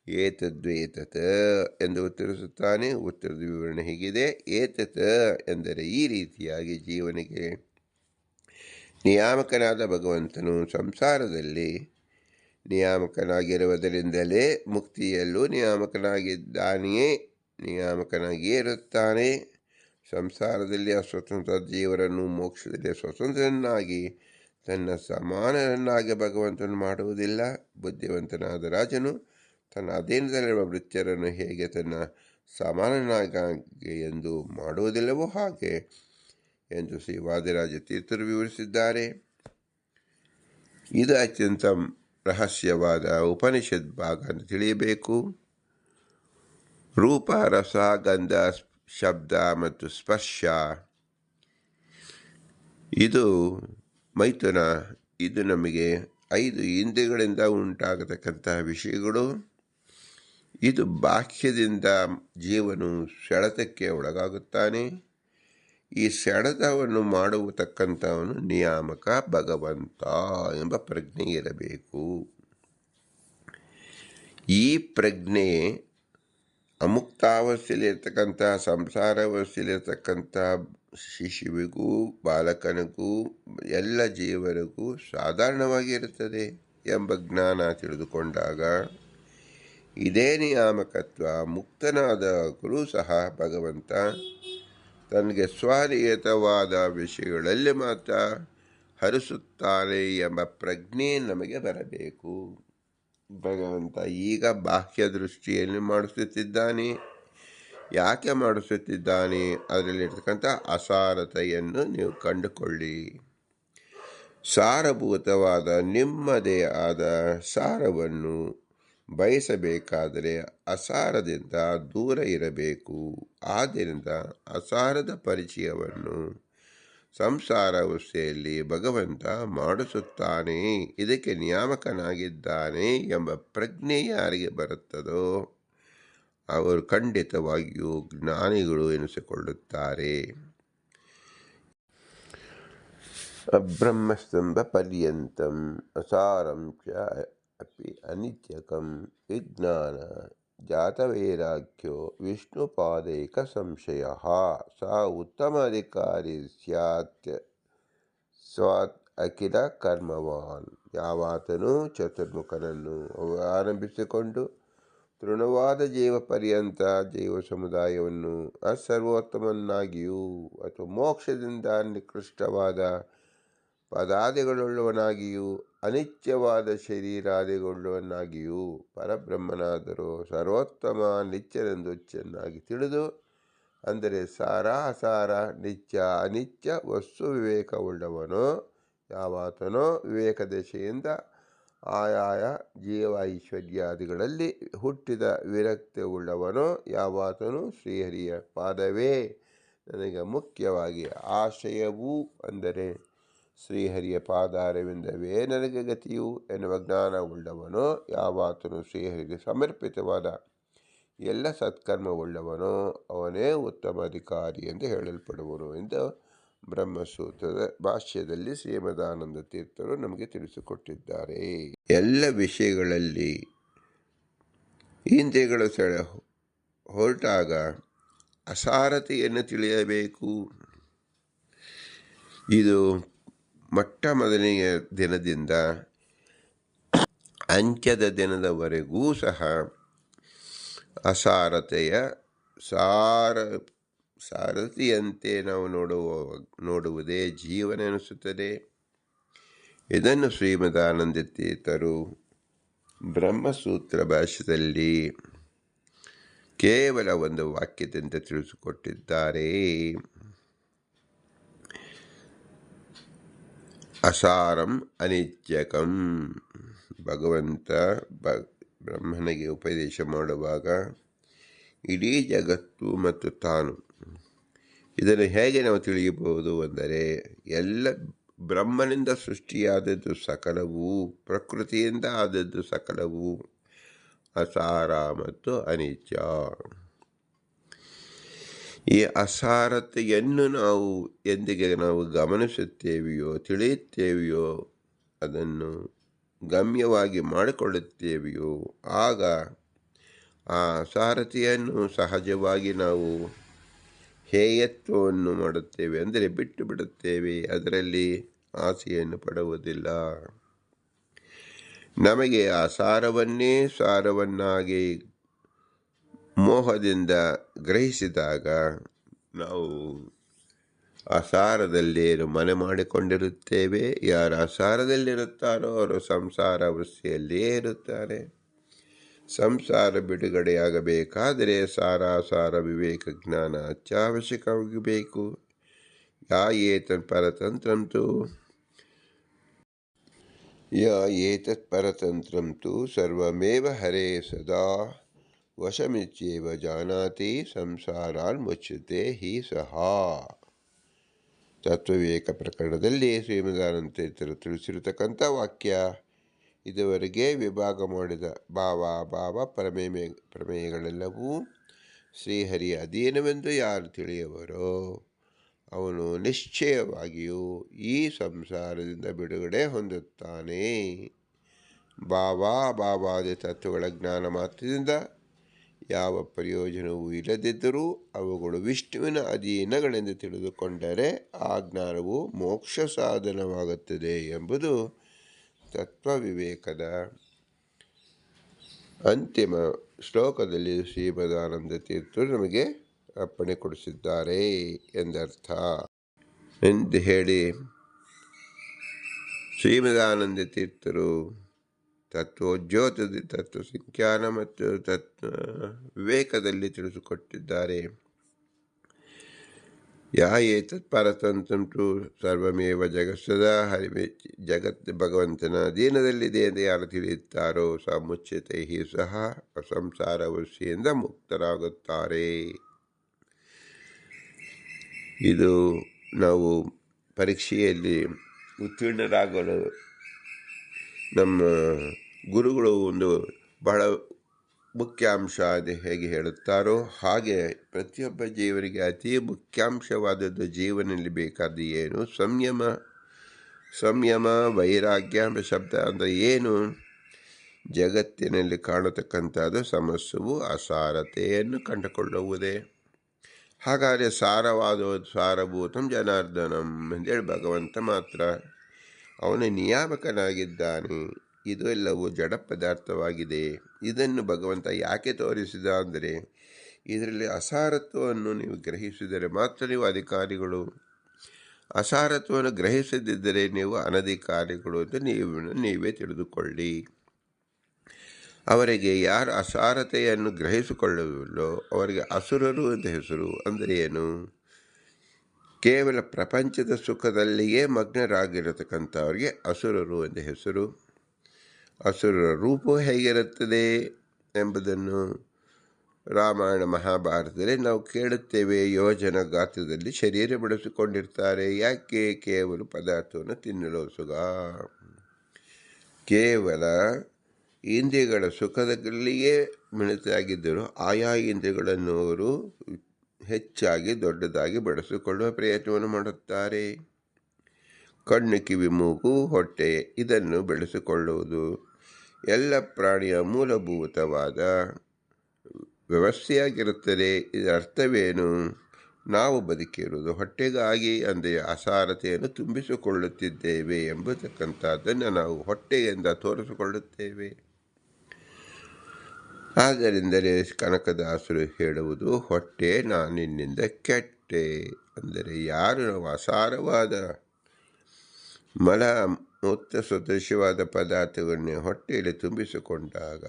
ಏತದ್ವೇತತ್ ಎಂದು ಉತ್ತರಿಸುತ್ತಾನೆ. ಉತ್ತರದ ವಿವರಣೆ ಹೀಗಿದೆ. ಏತತ್ ಎಂದರೆ ಈ ರೀತಿಯಾಗಿ ಜೀವನಿಗೆ ನಿಯಾಮಕನಾದ ಭಗವಂತನು ಸಂಸಾರದಲ್ಲಿ ನಿಯಾಮಕನಾಗಿರುವುದರಿಂದಲೇ ಮುಕ್ತಿಯಲ್ಲೂ ನಿಯಾಮಕನಾಗಿಯೇ ಇರುತ್ತಾನೆ. ಸಂಸಾರದಲ್ಲಿ ಅಸ್ವತಂತ್ರ ಜೀವರನ್ನು ಮೋಕ್ಷದಲ್ಲಿ ಸ್ವತಂತ್ರನಾಗಿ ತನ್ನ ಸಮಾನರನ್ನಾಗಿ ಭಗವಂತನು ಮಾಡುವುದಿಲ್ಲ. ಬುದ್ಧಿವಂತನಾದ ರಾಜನು ತನ್ನ ಅಧೀನದಲ್ಲಿರುವ ಮೃತ್ಯರನ್ನು ಹೇಗೆ ತನ್ನ ಸಮಾನನಾಗಿ ಎಂದು ಮಾಡುವುದಿಲ್ಲವೋ ಹಾಗೆ ಎಂದು ಶ್ರೀ ವಾದಿರಾಜ ತೀರ್ಥರು ವಿವರಿಸಿದ್ದಾರೆ. ಇದು ಅತ್ಯಂತ ರಹಸ್ಯವಾದ ಉಪನಿಷತ್ ಭಾಗ ಅಂತ ತಿಳಿಯಬೇಕು. ರೂಪ ರಸ ಗಂಧ ಶಬ್ದ ಮತ್ತು ಸ್ಪರ್ಶ ಇದು ಮೈಥುನ. ಇದು ನಮಗೆ 5 ಇಂದ್ರಿಯಗಳಿಂದ ಉಂಟಾಗತಕ್ಕಂತಹ ವಿಷಯಗಳು. ಇದು ಬಾಹ್ಯದಿಂದ ಜೀವನು ಸೆಳೆತಕ್ಕೆ ಒಳಗಾಗುತ್ತಾನೆ. ಈ ಸೆಳೆತವನ್ನು ಮಾಡತಕ್ಕಂಥವನು ನಿಯಾಮಕ ಭಗವಂತ ಎಂಬ ಪ್ರಜ್ಞೆ ಇರಬೇಕು. ಈ ಪ್ರಜ್ಞೆ ಅಮುಕ್ತಾವಸ್ಥೆಯಲ್ಲಿರ್ತಕ್ಕಂಥ ಸಂಸಾರಾವಸ್ಥೆಯಲ್ಲಿರ್ತಕ್ಕಂಥ ಶಿಶುವಿಗೂ ಬಾಲಕನಿಗೂ ಎಲ್ಲ ಜೀವರಿಗೂ ಸಾಧಾರಣವಾಗಿರುತ್ತದೆ ಎಂಬ ಜ್ಞಾನ ತಿಳಿದುಕೊಂಡಾಗ ಇದೇ ನಿಯಾಮಕತ್ವ ಮುಕ್ತನಾದ ಗುರು ಸಹ ಭಗವಂತ ತನಗೆ ಸ್ವನಿಯತವಾದ ವಿಷಯಗಳಲ್ಲಿ ಮಾತ್ರ ಹರಿಸುತ್ತಾನೆ ಎಂಬ ಪ್ರಜ್ಞೆ ನಮಗೆ ಬರಬೇಕು. ಭಗವಂತ ಈಗ ಬಾಹ್ಯ ದೃಷ್ಟಿಯಲ್ಲಿ ಮಾಡಿಸುತ್ತಿದ್ದಾನೆ. ಯಾಕೆ ಮಾಡಿಸುತ್ತಿದ್ದಾನೆ? ಅದರಲ್ಲಿರ್ತಕ್ಕಂಥ ಅಸಾರತೆಯನ್ನು ನೀವು ಕಂಡುಕೊಳ್ಳಿ. ಸಾರಭೂತವಾದ ನಿಮ್ಮದೇ ಆದ ಸಾರವನ್ನು ಬಯಸಬೇಕಾದರೆ ಅಸಾರದಿಂದ ದೂರ ಇರಬೇಕು. ಆದ್ದರಿಂದ ಅಸಾರದ ಪರಿಚಯವನ್ನು ಸಂಸಾರಾವಸ್ಥೆಯಲ್ಲಿ ಭಗವಂತ ಮಾಡಿಸುತ್ತಾನೆ, ಇದಕ್ಕೆ ನಿಯಾಮಕನಾಗಿದ್ದಾನೆ ಎಂಬ ಪ್ರಜ್ಞೆ ಯಾರಿಗೆ ಬರುತ್ತದೋ ಅವರು ಖಂಡಿತವಾಗಿಯೂ ಜ್ಞಾನಿಗಳು ಎನಿಸಿಕೊಳ್ಳುತ್ತಾರೆ. ಅಬ್ರಹ್ಮಸ್ತಂಭ ಪರ್ಯಂತಂ ಅಸಾರಂ ಚ ಅಪಿ ಅನಿತ್ಯಕಂ ವಿಜ್ಞಾನ ಜಾತವೈರಾಗ್ಯೋ ವಿಷ್ಣುಪಾದೈಕ ಸಂಶಯ ಸಾ ಉತ್ತಮ ಅಧಿಕಾರಿ ಸ್ಯಾತ್ ಸ್ವಾತ್ ಅಖಿಲ ಕರ್ಮವಾನ್. ಯಾವಾತನು ಚತುರ್ಮುಖನನ್ನು ಆರಂಭಿಸಿಕೊಂಡು ತೃಣವಾದ ಜೀವ ಪರ್ಯಂತ ಜೀವ ಸಮುದಾಯವನ್ನು ಅಸರ್ವೋತ್ತಮನಾಗಿಯೂ ಅಥವಾ ಮೋಕ್ಷದಿಂದ ನಿಕೃಷ್ಟವಾದ ಪದಾದಿಗಳುಳ್ಳವನಾಗಿಯೂ ಅನಿತ್ಯವಾದ ಶರೀರಾದಿಗಳುಳ್ಳವನಾಗಿಯೂ ಪರಬ್ರಹ್ಮನಾದರೂ ಸರ್ವೋತ್ತಮ ನಿತ್ಯನೆಂದು ಚೆನ್ನಾಗಿ ತಿಳಿದು, ಅಂದರೆ ಸಾರ ಅಸಾರ ನಿತ್ಯ ಅನಿತ್ಯ ವಸ್ತು ವಿವೇಕವುಳ್ಳವನೋ ಯಾವಾತನೋ ವಿವೇಕ ದಶೆಯಿಂದ ಆಯಾಯ ಜೀವ ಐಶ್ವರ್ಯಾದಿಗಳಲ್ಲಿ ಹುಟ್ಟಿದ ವಿರಕ್ತಿಯುಳ್ಳವನೋ ಯಾವಾತನು ಶ್ರೀಹರಿಯ ಪಾದವೇ ನನಗೆ ಮುಖ್ಯವಾಗಿ ಆಶ್ರಯವೂ, ಅಂದರೆ ಶ್ರೀಹರಿಯ ಪಾದಾರವಿಂದವೇ ನನಗೆ ಗತಿಯು ಎನ್ನುವ ಜ್ಞಾನವುಳ್ಳವನೋ ಯಾವಾತನು ಶ್ರೀಹರಿಗೆ ಸಮರ್ಪಿತವಾದ ಎಲ್ಲ ಸತ್ಕರ್ಮವುಳ್ಳವನೋ ಅವನೇ ಉತ್ತಮ ಅಧಿಕಾರಿ ಎಂದು ಹೇಳಲ್ಪಡುವನು ಎಂದು ಬ್ರಹ್ಮಸೂತ್ರದ ಭಾಷ್ಯದಲ್ಲಿ ಶ್ರೀಮದಾನಂದ ತೀರ್ಥರು ನಮಗೆ ತಿಳಿಸಿಕೊಟ್ಟಿದ್ದಾರೆ. ಎಲ್ಲ ವಿಷಯಗಳಲ್ಲಿ ಇಂದ್ರಿಯಗಳು ಹೊರಟಾಗ ಅಸಾರತೆಯನ್ನು ತಿಳಿಯಬೇಕು. ಇದು ಮೊಟ್ಟ ಮೊದಲನೆಯ ದಿನದಿಂದ ಅಂತ್ಯದ ದಿನದವರೆಗೂ ಸಹ ಅಸಾರತೆಯ ಸಾರಥಿಯಂತೆ ನಾವು ನೋಡುವುದೇ ಜೀವನ ಎನಿಸುತ್ತದೆ. ಇದನ್ನು ಶ್ರೀಮದಾನಂದ ತೀರ್ಥರು ಬ್ರಹ್ಮಸೂತ್ರ ಭಾಷ್ಯದಲ್ಲಿ ಕೇವಲ ಒಂದು ವಾಕ್ಯದಿಂದ ತಿಳಿಸಿಕೊಟ್ಟಿದ್ದಾರೆ. ಅಸಾರಂ ಅನಿತ್ಯಕಂ. ಭಗವಂತ ಬ್ರಹ್ಮನಿಗೆ ಉಪದೇಶ ಮಾಡುವಾಗ ಇಡೀ ಜಗತ್ತು ಮತ್ತು ತಾನು ಇದನ್ನು ಹೇಗೆ ನಾವು ತಿಳಿಯಬಹುದು ಅಂದರೆ, ಎಲ್ಲ ಬ್ರಹ್ಮನಿಂದ ಸೃಷ್ಟಿಯಾದದ್ದು ಸಕಲವು, ಪ್ರಕೃತಿಯಿಂದ ಆದದ್ದು ಸಕಲವು ಅಸಾರ ಮತ್ತು ಅನಿತ್ಯ. ಈ ಅಸಾರತೆಯನ್ನು ನಾವು ಎಂದಿಗೆ ನಾವು ಗಮನಿಸುತ್ತೇವೆಯೋ ತಿಳಿಯುತ್ತೇವೆಯೋ ಅದನ್ನು ಗಮ್ಯವಾಗಿ ಮಾಡಿಕೊಳ್ಳುತ್ತೇವೆಯೋ ಆಗ ಆ ಅಸಾರತೆಯನ್ನು ಸಹಜವಾಗಿ ನಾವು ಹೇಯತ್ವವನ್ನು ಮಾಡುತ್ತೇವೆ, ಅಂದರೆ ಬಿಟ್ಟು ಬಿಡುತ್ತೇವೆ, ಅದರಲ್ಲಿ ಆಸೆಯನ್ನು ಪಡುವುದಿಲ್ಲ. ನಮಗೆ ಆ ಸಾರವನ್ನೇ ಸಾರವನ್ನಾಗಿ ಮೋಹದಿಂದ ಗ್ರಹಿಸಿದಾಗ ನಾವು ಅಸಾರದಲ್ಲೇನು ಮನೆ ಮಾಡಿಕೊಂಡಿರುತ್ತೇವೆ. ಯಾರು ಅಸಾರದಲ್ಲಿರುತ್ತಾರೋ ಅವರು ಸಂಸಾರ ಅವಸ್ಥೆಯಲ್ಲಿಯೇ ಇರುತ್ತಾರೆ. ಸಂಸಾರ ಬಿಡುಗಡೆಯಾಗಬೇಕಾದರೆ ಸಾರಾಸಾರ ವಿವೇಕ ಜ್ಞಾನ ಅತ್ಯವಶ್ಯಕವಾಗಿ ಬೇಕು. ಯಾ ಏತತ್ ಪರತಂತ್ರಂ ತು ಸರ್ವಮೇವ ಹರೇ ಸದಾ ವಶಮಿತ್ಯೇವ ಜಾನಾತಿ ಸಂಸಾರಾನ್ ಮುಚ್ಯತೆ ಹಿ ಸಹ. ತತ್ವವಿವೇಕ ಪ್ರಕರಣದಲ್ಲಿ ಶ್ರೀಮದಾನಂದ ತೀರ್ಥರು ತಿಳಿಸಿರತಕ್ಕಂಥ ವಾಕ್ಯ. ಇದುವರೆಗೆ ವಿಭಾಗ ಮಾಡಿದ ಭಾವ ಪ್ರಮೇಯಗಳೆಲ್ಲವೂ ಶ್ರೀಹರಿಯ ಅಧೀನವೆಂದು ಯಾರು ತಿಳಿಯುವರೋ ಅವನು ನಿಶ್ಚಯವಾಗಿಯೂ ಈ ಸಂಸಾರದಿಂದ ಬಿಡುಗಡೆ ಹೊಂದುತ್ತಾನೆ. ಭಾವಾದಿ ತತ್ವಗಳ ಜ್ಞಾನ ಮಾತ್ರದಿಂದ ಯಾವ ಪ್ರಯೋಜನವೂ ಇಲ್ಲದಿದ್ದರೂ ಅವುಗಳು ವಿಷ್ಣುವಿನ ಅಧೀನಗಳೆಂದು ತಿಳಿದುಕೊಂಡರೆ ಆ ಜ್ಞಾನವು ಮೋಕ್ಷ ಸಾಧನವಾಗುತ್ತದೆ ಎಂಬುದು ತತ್ವ ವಿವೇಕದ ಅಂತಿಮ ಶ್ಲೋಕದಲ್ಲಿ ಶ್ರೀಮದಾನಂದ ತೀರ್ಥರು ನಮಗೆ ಅಪ್ಪಣೆ ಕೊಡಿಸಿದ್ದಾರೆ ಎಂದರ್ಥ ಎಂದು ಹೇಳಿ ಶ್ರೀಮದಾನಂದ ತೀರ್ಥರು ತತ್ವೋದ್ಯೋತದ ತತ್ವ ಸಂಖ್ಯಾನ ಮತ್ತು ವಿವೇಕದಲ್ಲಿ ತಿಳಿಸಿಕೊಟ್ಟಿದ್ದಾರೆ. ಯಾ ಏತತ್ ಪರತಂತು ಸರ್ವಮೇವ ಜಗತ್ಸದಾ ಜಗತ್ ಭಗವಂತನ ಅಧೀನದಲ್ಲಿದೆ ಎಂದು ಯಾರು ತಿಳಿಯುತ್ತಾರೋ ಸಮುಚ್ಯತೈ ಸಹ ಸಂಸಾರವಶಿಯಿಂದ ಮುಕ್ತರಾಗುತ್ತಾರೆ. ಇದು ನಾವು ಪರೀಕ್ಷೆಯಲ್ಲಿ ಉತ್ತೀರ್ಣರಾಗಲು ನಮ್ಮ ಗುರುಗಳು ಒಂದು ಬಹಳ ಮುಖ್ಯಾಂಶ ಅದು ಹೇಗೆ ಹೇಳುತ್ತಾರೋ ಹಾಗೆ ಪ್ರತಿಯೊಬ್ಬ ಜೀವನಿಗೆ ಅತಿ ಮುಖ್ಯಾಂಶವಾದದ್ದು ಜೀವನದಲ್ಲಿ ಬೇಕಾದ ಏನು ಸಂಯಮ ವೈರಾಗ್ಯ ಎಂಬ ಶಬ್ದ ಅಂದರೆ ಏನು? ಜಗತ್ತಿನಲ್ಲಿ ಕಾಣತಕ್ಕಂಥದ್ದು ಸಮಸ್ಯೆವು ಅಸಾರತೆಯನ್ನು ಕಂಡುಕೊಳ್ಳುವುದೇ. ಹಾಗಾದರೆ ಸಾರಭೂತಂ ಜನಾರ್ದನಂ ಅಂತೇಳಿ ಭಗವಂತ ಮಾತ್ರ ಅವನ ನಿಯಾಮಕನಾಗಿದ್ದಾನೆ. ಇದು ಎಲ್ಲವೂ ಜಡ ಪದಾರ್ಥವಾಗಿದೆ. ಇದನ್ನು ಭಗವಂತ ಯಾಕೆ ತೋರಿಸಿದ ಅಂದರೆ ಇದರಲ್ಲಿ ಅಸಾರತ್ವವನ್ನು ನೀವು ಗ್ರಹಿಸಿದರೆ ಮಾತ್ರ ನೀವು ಅಧಿಕಾರಿಗಳು. ಅಸಾರತ್ವವನ್ನು ಗ್ರಹಿಸದಿದ್ದರೆ ನೀವು ಅನಧಿಕಾರಿಗಳು ಅಂತ ನೀವೇ ತಿಳಿದುಕೊಳ್ಳಿ. ಅವರಿಗೆ ಯಾರು ಅಸಾರತೆಯನ್ನು ಗ್ರಹಿಸಿಕೊಳ್ಳುವುದಿಲ್ಲೋ ಅವರಿಗೆ ಅಸುರರು ಅಂತ ಹೆಸರು. ಅಂದರೆ ಏನು? ಕೇವಲ ಪ್ರಪಂಚದ ಸುಖದಲ್ಲಿಯೇ ಮಗ್ನರಾಗಿರತಕ್ಕಂಥವ್ರಿಗೆ ಅಸುರರು ಎಂದು ಹೆಸರು. ಅಸುರರ ರೂಪವು ಹೇಗಿರುತ್ತದೆ ಎಂಬುದನ್ನು ರಾಮಾಯಣ ಮಹಾಭಾರತದಲ್ಲಿ ನಾವು ಕೇಳುತ್ತೇವೆ. ಯೋಜನ ಗಾತ್ರದಲ್ಲಿ ಶರೀರ ಬೆಳೆಸಿಕೊಂಡಿರ್ತಾರೆ. ಯಾಕೆ? ಕೇವಲ ಪದಾರ್ಥವನ್ನು ತಿನ್ನಲು ಸುಖ. ಕೇವಲ ಇಂದ್ರಿಯಗಳ ಸುಖದಲ್ಲಿಯೇ ಮಿಳಿತಾಗಿದ್ದರು ಆಯಾ ಇಂದ್ರಿಯಗಳನ್ನು ಅವರು ಹೆಚ್ಚಾಗಿ ದೊಡ್ಡದಾಗಿ ಬೆಳೆಸಿಕೊಳ್ಳುವ ಪ್ರಯತ್ನವನ್ನು ಮಾಡುತ್ತಾರೆ. ಕಣ್ಣು, ಕಿವಿ, ಮೂಗು, ಹೊಟ್ಟೆ ಇದನ್ನು ಬೆಳೆಸಿಕೊಳ್ಳುವುದು ಎಲ್ಲ ಪ್ರಾಣಿಯ ಮೂಲಭೂತವಾದ ವ್ಯವಸ್ಥೆಯಾಗಿರುತ್ತದೆ. ಇದರ ಅರ್ಥವೇನು? ನಾವು ಬದುಕಿರುವುದು ಹೊಟ್ಟೆಗಾಗಿ, ಅಂದರೆ ಅಸಾರತೆಯನ್ನು ತುಂಬಿಸಿಕೊಳ್ಳುತ್ತಿದ್ದೇವೆ ಎಂಬತಕ್ಕಂಥದ್ದನ್ನು ನಾವು ಹೊಟ್ಟೆಯಿಂದ ತೋರಿಸಿಕೊಳ್ಳುತ್ತೇವೆ. ಆದ್ದರಿಂದಲೇ ಕನಕದಾಸರು ಹೇಳುವುದು ಹೊಟ್ಟೆ ನಾನಿನ್ನಿಂದ ಕೆಟ್ಟೆ. ಅಂದರೆ ಯಾರು ನಾವು ಅಸಾರವಾದ ಮಲ ಮೂತ್ರ ಸದೃಶವಾದ ಪದಾರ್ಥಗಳನ್ನೇ ಹೊಟ್ಟೆಯಲ್ಲಿ ತುಂಬಿಸಿಕೊಂಡಾಗ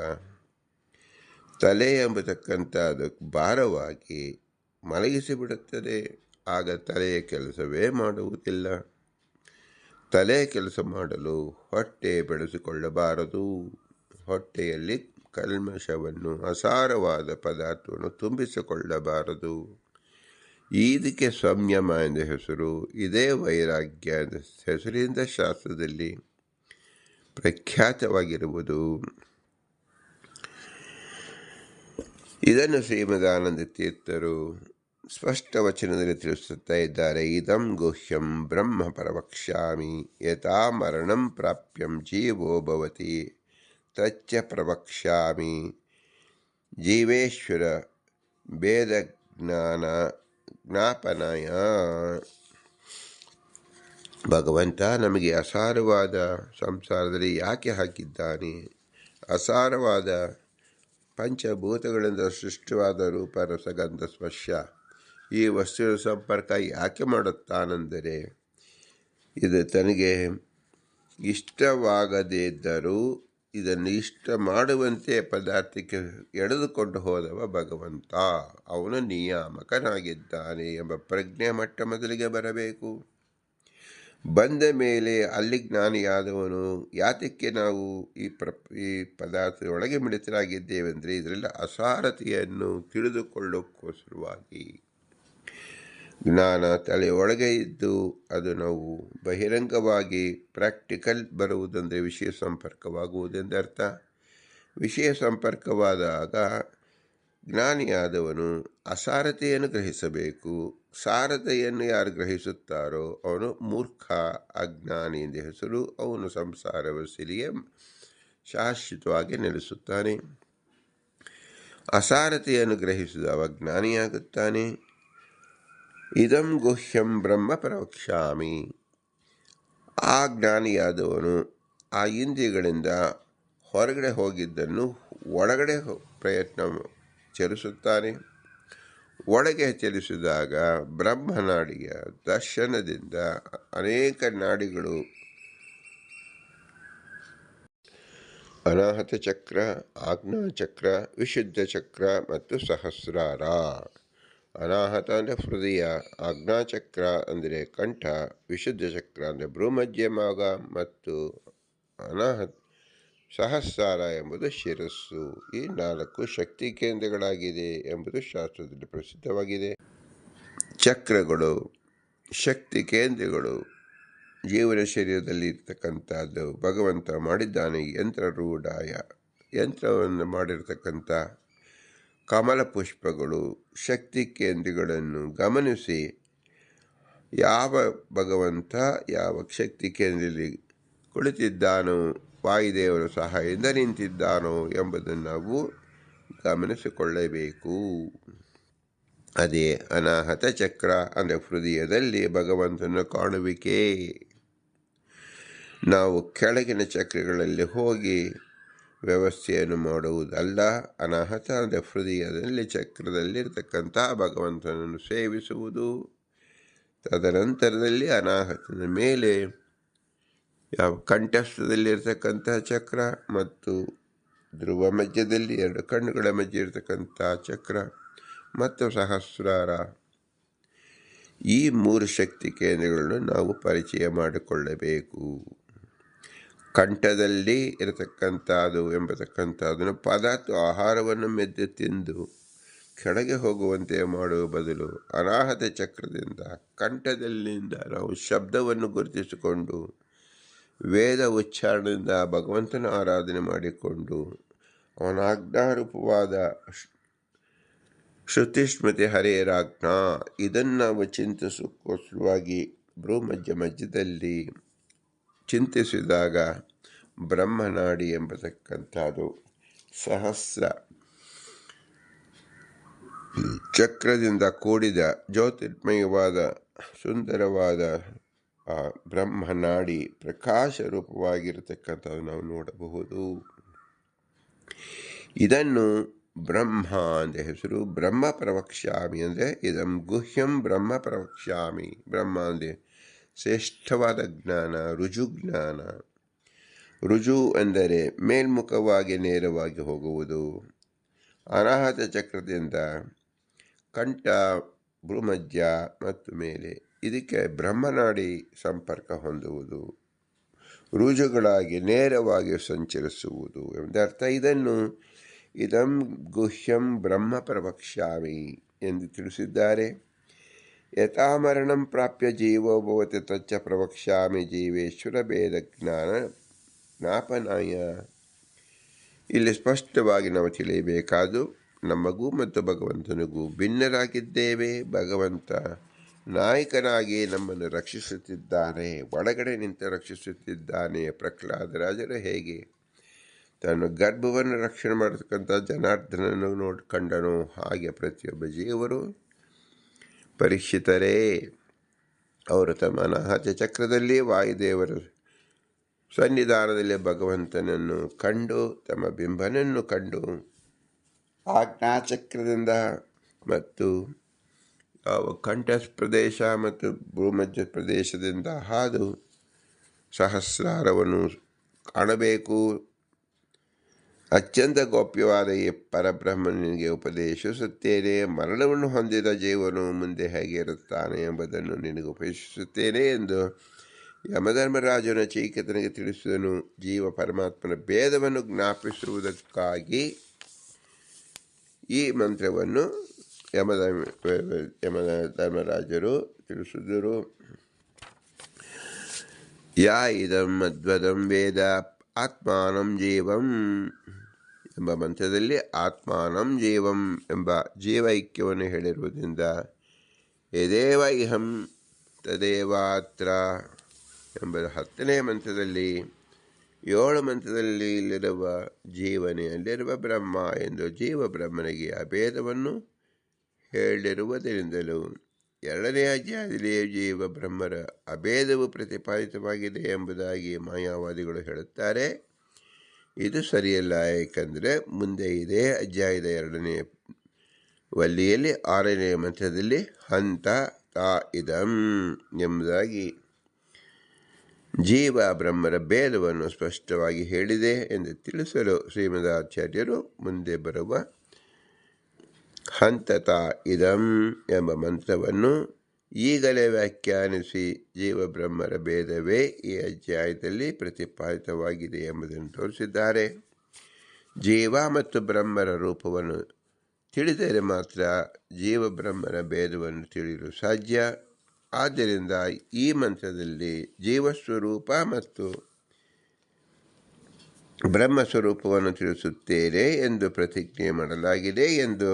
ತಲೆ ಎಂಬತಕ್ಕಂಥದ್ದು ಭಾರವಾಗಿ ಮಲಗಿಸಿಬಿಡುತ್ತದೆ. ಆಗ ತಲೆಯ ಕೆಲಸವೇ ಮಾಡುವುದಿಲ್ಲ. ತಲೆಯ ಕೆಲಸ ಮಾಡಲು ಹೊಟ್ಟೆ ಬೆಳೆಸಿಕೊಳ್ಳಬಾರದು. ಹೊಟ್ಟೆಯಲ್ಲಿ ಕಲ್ಮಶವನ್ನು ಅಸಾರವಾದ ಪದಾರ್ಥವನ್ನು ತುಂಬಿಸಿಕೊಳ್ಳಬಾರದು. ಇದಕ್ಕೆ ಸಂಯಮ ಎಂದ ಹೆಸರು. ಇದೇ ವೈರಾಗ್ಯ ಎಂದ ಹೆಸರಿಂದ ಶಾಸ್ತ್ರದಲ್ಲಿ ಪ್ರಖ್ಯಾತವಾಗಿರುವುದು. ಇದನ್ನು ಶ್ರೀಮದಾನಂದ ತೀರ್ಥರು ಸ್ಪಷ್ಟ ವಚನದಲ್ಲಿ ತಿಳಿಸುತ್ತಾ ಇದ್ದಾರೆ. ಇದಂ ಗುಹ್ಯಂ ಬ್ರಹ್ಮ ಪ್ರವಕ್ಷ್ಯಾಮಿ ಯಥಾ ಮರಣಂ ಪ್ರಾಪ್ಯಂ ಜೀವೋ ಭವತಿ ತಚ್ಚ ಪ್ರವಕ್ಷ್ಯಾಮಿ. ಜೀವೇಶ್ವರ ಭೇದ ಜ್ಞಾಪನಯ. ಭಗವಂತ ನಮಗೆ ಅಸಾರವಾದ ಸಂಸಾರದಲ್ಲಿ ಯಾಕೆ ಹಾಕಿದ್ದಾನೆ? ಅಸಾರವಾದ ಪಂಚಭೂತಗಳಿಂದ ಸೃಷ್ಟಿವಾದ ರೂಪ ರಸಗಂಧ ಸ್ಪರ್ಶ ಈ ವಸ್ತುವಿನ ಸಂಪರ್ಕ ಯಾಕೆ ಮಾಡುತ್ತಾನೆಂದರೆ ಇದು ತನಗೆ ಇಷ್ಟವಾಗದೇ ಇದ್ದರೂ ಇದನ್ನು ಇಷ್ಟ ಮಾಡುವಂತೆ ಪದಾರ್ಥಕ್ಕೆ ಎಳೆದುಕೊಂಡು ಹೋದವ ಭಗವಂತ. ಅವನು ನಿಯಾಮಕನಾಗಿದ್ದಾನೆ ಎಂಬ ಪ್ರಜ್ಞೆ ಮಟ್ಟ ಮೊದಲಿಗೆ ಬರಬೇಕು. ಬಂದ ಮೇಲೆ ಅಲ್ಲಿ ಜ್ಞಾನಿಯಾದವನು ಯಾತಕ್ಕೆ ನಾವು ಈ ಪದಾರ್ಥದೊಳಗೆ ಮಿಳಿತರಾಗಿದ್ದೇವೆ ಅಂದರೆ ಇದರಲ್ಲಿ ಅಸಾರತೆಯನ್ನು ತಿಳಿದುಕೊಳ್ಳೋಕ್ಕೋಸ್ಕರವಾಗಿ. ಜ್ಞಾನ ತಲೆಯೊಳಗೆ ಇದ್ದು ಅದು ನಾವು ಬಹಿರಂಗವಾಗಿ ಪ್ರಾಕ್ಟಿಕಲ್ ಬರುವುದೆಂದರೆ ವಿಷಯ ಸಂಪರ್ಕವಾಗುವುದೆಂದರ್ಥ. ವಿಷಯ ಸಂಪರ್ಕವಾದಾಗ ಜ್ಞಾನಿಯಾದವನು ಅಸಾರತೆಯನ್ನು ಗ್ರಹಿಸಬೇಕು. ಸಾರತೆಯನ್ನು ಯಾರು ಗ್ರಹಿಸುತ್ತಾರೋ ಅವನು ಮೂರ್ಖ, ಅಜ್ಞಾನಿ ಎಂದ ಹೆಸರು. ಅವನು ಸಂಸಾರವಶಿಲಿಗೆ ಶಾಶ್ವತವಾಗಿ ನೆಲೆಸುತ್ತಾನೆ. ಅಸಾರತೆಯನ್ನು ಗ್ರಹಿಸಿದವ ಜ್ಞಾನಿಯಾಗುತ್ತಾನೆ. ಇದಂ ಗುಹ್ಯಂ ಬ್ರಹ್ಮ ಪ್ರವಕ್ಷ್ಯಾಮಿ. ಆ ಜ್ಞಾನಿಯಾದವನು ಆ ಇಂದ್ರಿಯಗಳಿಂದ ಹೊರಗಡೆ ಹೋಗಿದ್ದನ್ನು ಒಳಗಡೆ ಪ್ರಯತ್ನ ಚಲಿಸುತ್ತಾನೆ. ಒಳಗೆ ಚಲಿಸಿದಾಗ ಬ್ರಹ್ಮನಾಡಿಯ ದರ್ಶನದಿಂದ ಅನೇಕ ನಾಡಿಗಳು ಅನಾಹತ ಚಕ್ರ, ಆಜ್ಞಾಚಕ್ರ, ವಿಶುದ್ಧ ಚಕ್ರ ಮತ್ತು ಸಹಸ್ರಾರ. ಅನಾಹತ ಅಂದರೆ ಹೃದಯ, ಆಜ್ಞಾಚಕ್ರ ಅಂದರೆ ಕಂಠ, ವಿಶುದ್ಧ ಚಕ್ರ ಅಂದರೆ ಭ್ರೂಮಧ್ಯ ಭಾಗ ಮತ್ತು ಸಹಸ್ರಾರ ಎಂಬುದು ಶಿರಸ್ಸು. ಈ 4 ಶಕ್ತಿ ಕೇಂದ್ರಗಳಾಗಿದೆ ಎಂಬುದು ಶಾಸ್ತ್ರದಲ್ಲಿ ಪ್ರಸಿದ್ಧವಾಗಿದೆ. ಚಕ್ರಗಳು, ಶಕ್ತಿ ಕೇಂದ್ರಗಳು ಜೀವನ ಶರೀರದಲ್ಲಿ ಇರ್ತಕ್ಕಂಥದ್ದು ಭಗವಂತ ಮಾಡಿದ್ದಾನೆ. ಯಂತ್ರವನ್ನು ಮಾಡಿರ್ತಕ್ಕಂಥ ಕಮಲ ಪುಷ್ಪಗಳು ಶಕ್ತಿ ಕೇಂದ್ರಗಳನ್ನು ಗಮನಿಸಿ ಯಾವ ಭಗವಂತ ಯಾವ ಶಕ್ತಿ ಕೇಂದ್ರದಲ್ಲಿ ಕುಳಿತಿದ್ದಾನೋ, ವಾಯುದೇವರ ಸಹಾಯದಿಂದ ನಿಂತಿದ್ದಾನೋ ಎಂಬುದನ್ನು ನಾವು ಗಮನಿಸಿಕೊಳ್ಳಬೇಕು. ಅದೇ ಅನಾಹತ ಚಕ್ರ ಅಂದರೆ ಹೃದಯದಲ್ಲಿ ಭಗವಂತನ ಕಾಣುವಿಕೆ. ನಾವು ಕೆಳಗಿನ ಚಕ್ರಗಳಲ್ಲಿ ಹೋಗಿ ವ್ಯವಸ್ಥೆಯನ್ನು ಮಾಡುವುದಲ್ಲ. ಅನಾಹತ ಅಂದರೆ ಹೃದಯದಲ್ಲಿ ಚಕ್ರದಲ್ಲಿರ್ತಕ್ಕಂಥ ಭಗವಂತನನ್ನು ಸೇವಿಸುವುದು. ತದನಂತರದಲ್ಲಿ ಅನಾಹತನ ಮೇಲೆ ಯಾವ ಕಂಠಸ್ಥದಲ್ಲಿರ್ತಕ್ಕಂಥ ಚಕ್ರ ಮತ್ತು ಧ್ರುವ ಮಧ್ಯದಲ್ಲಿ 2 ಕಣ್ಣುಗಳ ಮಧ್ಯೆ ಇರತಕ್ಕಂಥ ಚಕ್ರ ಮತ್ತು ಸಹಸ್ರಾರ, ಈ 3 ಶಕ್ತಿ ಕೇಂದ್ರಗಳನ್ನು ನಾವು ಪರಿಚಯ ಮಾಡಿಕೊಳ್ಳಬೇಕು. ಕಂಠದಲ್ಲಿ ಇರತಕ್ಕಂಥದ್ದು ಎಂಬತಕ್ಕಂಥದ್ದನ್ನು ಪದಾರ್ಥ ಆಹಾರವನ್ನು ಮೆದ್ದು ತಿಂದು ಕೆಳಗೆ ಹೋಗುವಂತೆ ಮಾಡುವ ಬದಲು ಅನಾಹತ ಚಕ್ರದಿಂದ ಕಂಠದಲ್ಲಿಂದ ನಾವು ಶಬ್ದವನ್ನು ಗುರುತಿಸಿಕೊಂಡು ವೇದ ಉಚ್ಚಾರಣೆಯಿಂದ ಭಗವಂತನ ಆರಾಧನೆ ಮಾಡಿಕೊಂಡು ಅವನ ಆಜ್ಞಾರೂಪವಾದ ಶ್ರುತಿ ಸ್ಮೃತಿ ಹರೇರಾಜ್ಞಾ ಇದನ್ನು ನಾವು ಚಿಂತಿಸೋಸ್ಕರವಾಗಿ ಮಧ್ಯದಲ್ಲಿ ಚಿಂತಿಸಿದಾಗ ಬ್ರಹ್ಮನಾಡಿ ಎಂಬತಕ್ಕಂಥದ್ದು ಸಹಸ್ರ ಚಕ್ರದಿಂದ ಕೂಡಿದ ಜ್ಯೋತಿರ್ಮಯವಾದ ಸುಂದರವಾದ ಆ ಬ್ರಹ್ಮನಾಡಿ ಪ್ರಕಾಶ ರೂಪವಾಗಿರತಕ್ಕಂಥದ್ದು ನಾವು ನೋಡಬಹುದು. ಇದನ್ನು ಬ್ರಹ್ಮ ಅಂತ ಹೆಸರು. ಬ್ರಹ್ಮ ಪ್ರವಕ್ಷ್ಯಾಮಿ ಅಂದರೆ ಇದಂ ಗುಹ್ಯಂ ಬ್ರಹ್ಮ ಪ್ರವಕ್ಷ್ಯಾಮಿ. ಬ್ರಹ್ಮ ಅಂದರೆ ಶ್ರೇಷ್ಠವಾದ ಜ್ಞಾನ, ರುಜುಜ್ಞಾನ. ರುಜು ಎಂದರೆ ಮೇಲ್ಮುಖವಾಗಿ ನೇರವಾಗಿ ಹೋಗುವುದು. ಅನಾಹತ ಚಕ್ರದಿಂದ ಕಂಠ, ಭ್ರೂಮಧ್ಯ ಮತ್ತು ಮೇಲೆ ಇದಕ್ಕೆ ಬ್ರಹ್ಮನಾಡಿ ಸಂಪರ್ಕ ಹೊಂದುವುದು, ರುಜುಗಳಾಗಿ ನೇರವಾಗಿ ಸಂಚರಿಸುವುದು ಎಂದರ್ಥ. ಇದನ್ನು ಇದಂ ಗುಹ್ಯಂ ಬ್ರಹ್ಮ ಪ್ರವಕ್ಷ್ಯಾಮಿ ಎಂದು ತಿಳಿಸಿದ್ದಾರೆ. ಯಥಾ ಮರಣಂ ಪ್ರಾಪ್ಯ ಜೀವೋ ಭವತಿ ತಚ್ಚ ಪ್ರವಕ್ಷ್ಯಾಮಿ ಜೀವೇಶ್ವರ ಭೇದ ಜ್ಞಾನ ಜ್ಞಾಪನಾಯ. ಇಲ್ಲಿ ಸ್ಪಷ್ಟವಾಗಿ ನಾವು ತಿಳಿಯಬೇಕಾದು ನಮಗೂ ಮತ್ತು ಭಗವಂತನಿಗೂ ಭಿನ್ನರಾಗಿದ್ದೇವೆ. ಭಗವಂತ ನಾಯಕನಾಗಿ ನಮ್ಮನ್ನು ರಕ್ಷಿಸುತ್ತಿದ್ದಾನೆ, ಒಳಗಡೆ ನಿಂತು ರಕ್ಷಿಸುತ್ತಿದ್ದಾನೆ. ಪ್ರಹ್ಲಾದರಾಜರು ಹೇಗೆ ತನ್ನ ಗರ್ಭವನ್ನು ರಕ್ಷಣೆ ಮಾಡತಕ್ಕಂಥ ಜನಾರ್ದನನ್ನು ಕಂಡನು, ಹಾಗೆ ಪ್ರತಿಯೊಬ್ಬ ಜೀವರು ಪರೀಕ್ಷಿತರೇ ಅವರು ತಮ್ಮ ಅನಾಹತ ಚಕ್ರದಲ್ಲಿ ವಾಯುದೇವರ ಸನ್ನಿಧಾನದಲ್ಲಿ ಭಗವಂತನನ್ನು ಕಂಡು ತಮ್ಮ ಬಿಂಬನನ್ನು ಕಂಡು ಆಜ್ಞಾಚಕ್ರದಿಂದ ಮತ್ತು ಕಂಠ ಪ್ರದೇಶ ಮತ್ತು ಭೂಮಧ್ಯ ಪ್ರದೇಶದಿಂದ ಹಾದು ಸಹಸ್ರಾರವನ್ನು ಕಾಣಬೇಕು. ಅತ್ಯಂತ ಗೋಪ್ಯವಾದ ಈ ಪರಬ್ರಹ್ಮನಿಗೆ ಉಪದೇಶಿಸುತ್ತೇನೆ. ಮರಣವನ್ನು ಹೊಂದಿದ ಜೀವನು ಮುಂದೆ ಹೇಗೆ ಇರುತ್ತಾನೆ ಎಂಬುದನ್ನು ನಿನಗೆ ಉಪದೇಶಿಸುತ್ತೇನೆ ಎಂದು ಯಮಧರ್ಮರಾಜನ ಚೈಕತನಿಗೆ ತಿಳಿಸಿದನು. ಜೀವ ಪರಮಾತ್ಮನ ಭೇದವನ್ನು ಜ್ಞಾಪಿಸುವುದಕ್ಕಾಗಿ ಈ ಮಂತ್ರವನ್ನು ಯಮಧರ್ಮರಾಜರು ತಿಳಿಸಿದರು. ಯಾ ಇದಂ ಅದ್ವದಂ ವೇದ ಆತ್ಮಾನಂ ಜೀವಂ ಎಂಬ ಮಂತ್ರದಲ್ಲಿ ಆತ್ಮಾನಂ ಜೀವಂ ಎಂಬ ಜೀವೈಕ್ಯವನ್ನು ಹೇಳಿರುವುದರಿಂದ ಯದೇವ ಇಹಂ ತದೇವಾತ್ರ ಎಂಬ 10ನೇ ಮಂತ್ರದಲ್ಲಿ 7 ಮಂತ್ರದಲ್ಲಿ ಇಲ್ಲಿರುವ ಜೀವನೇ ಅಲ್ಲಿರುವ ಬ್ರಹ್ಮ ಎಂದು ಜೀವ ಬ್ರಹ್ಮನಿಗೆ ಅಭೇದವನ್ನು ಹೇಳಿರುವುದರಿಂದಲೂ 2ನೇ ಅಧ್ಯಾಯದಲ್ಲಿ ಜೀವ ಬ್ರಹ್ಮರ ಅಭೇದವು ಪ್ರತಿಪಾದಿತವಾಗಿದೆ ಎಂಬುದಾಗಿ ಮಾಯಾವಾದಿಗಳು ಹೇಳುತ್ತಾರೆ. ಇದು ಸರಿಯಲ್ಲ. ಏಕೆಂದರೆ ಮುಂದೆ ಇದೇ ಅಧ್ಯಾಯದ 2ನೇ ವಲ್ಲಿಯಲ್ಲಿ 6ನೇ ಮಂತ್ರದಲ್ಲಿ ಹಂತ ತಾ ಇದಂ ಎಂಬುದಾಗಿ ಜೀವ ಬ್ರಹ್ಮರ ಭೇದವನ್ನು ಸ್ಪಷ್ಟವಾಗಿ ಹೇಳಿದೆ ಎಂದು ತಿಳಿಸಲು ಶ್ರೀಮದಾಚಾರ್ಯರು ಮುಂದೆ ಬರುವ ಹಂತತಾ ಇದಂ ಎಂಬ ಮಂತ್ರವನ್ನು ಈಗಲೇ ವ್ಯಾಖ್ಯಾನಿಸಿ ಜೀವಬ್ರಹ್ಮರ ಭೇದವೇ ಈ ಅಧ್ಯಾಯದಲ್ಲಿ ಪ್ರತಿಪಾದಿತವಾಗಿದೆ ಎಂಬುದನ್ನು ತೋರಿಸಿದ್ದಾರೆ. ಜೀವ ಮತ್ತು ಬ್ರಹ್ಮರ ರೂಪವನ್ನು ತಿಳಿದರೆ ಮಾತ್ರ ಜೀವಬ್ರಹ್ಮರ ಭೇದವನ್ನು ತಿಳಿಯಲು ಸಾಧ್ಯ. ಆದ್ದರಿಂದ ಈ ಮಂತ್ರದಲ್ಲಿ ಜೀವಸ್ವರೂಪ ಮತ್ತು ಬ್ರಹ್ಮಸ್ವರೂಪವನ್ನು ತಿಳಿಸುತ್ತೇನೆ ಎಂದು ಪ್ರತಿಜ್ಞೆ ಮಾಡಲಾಗಿದೆ ಎಂದು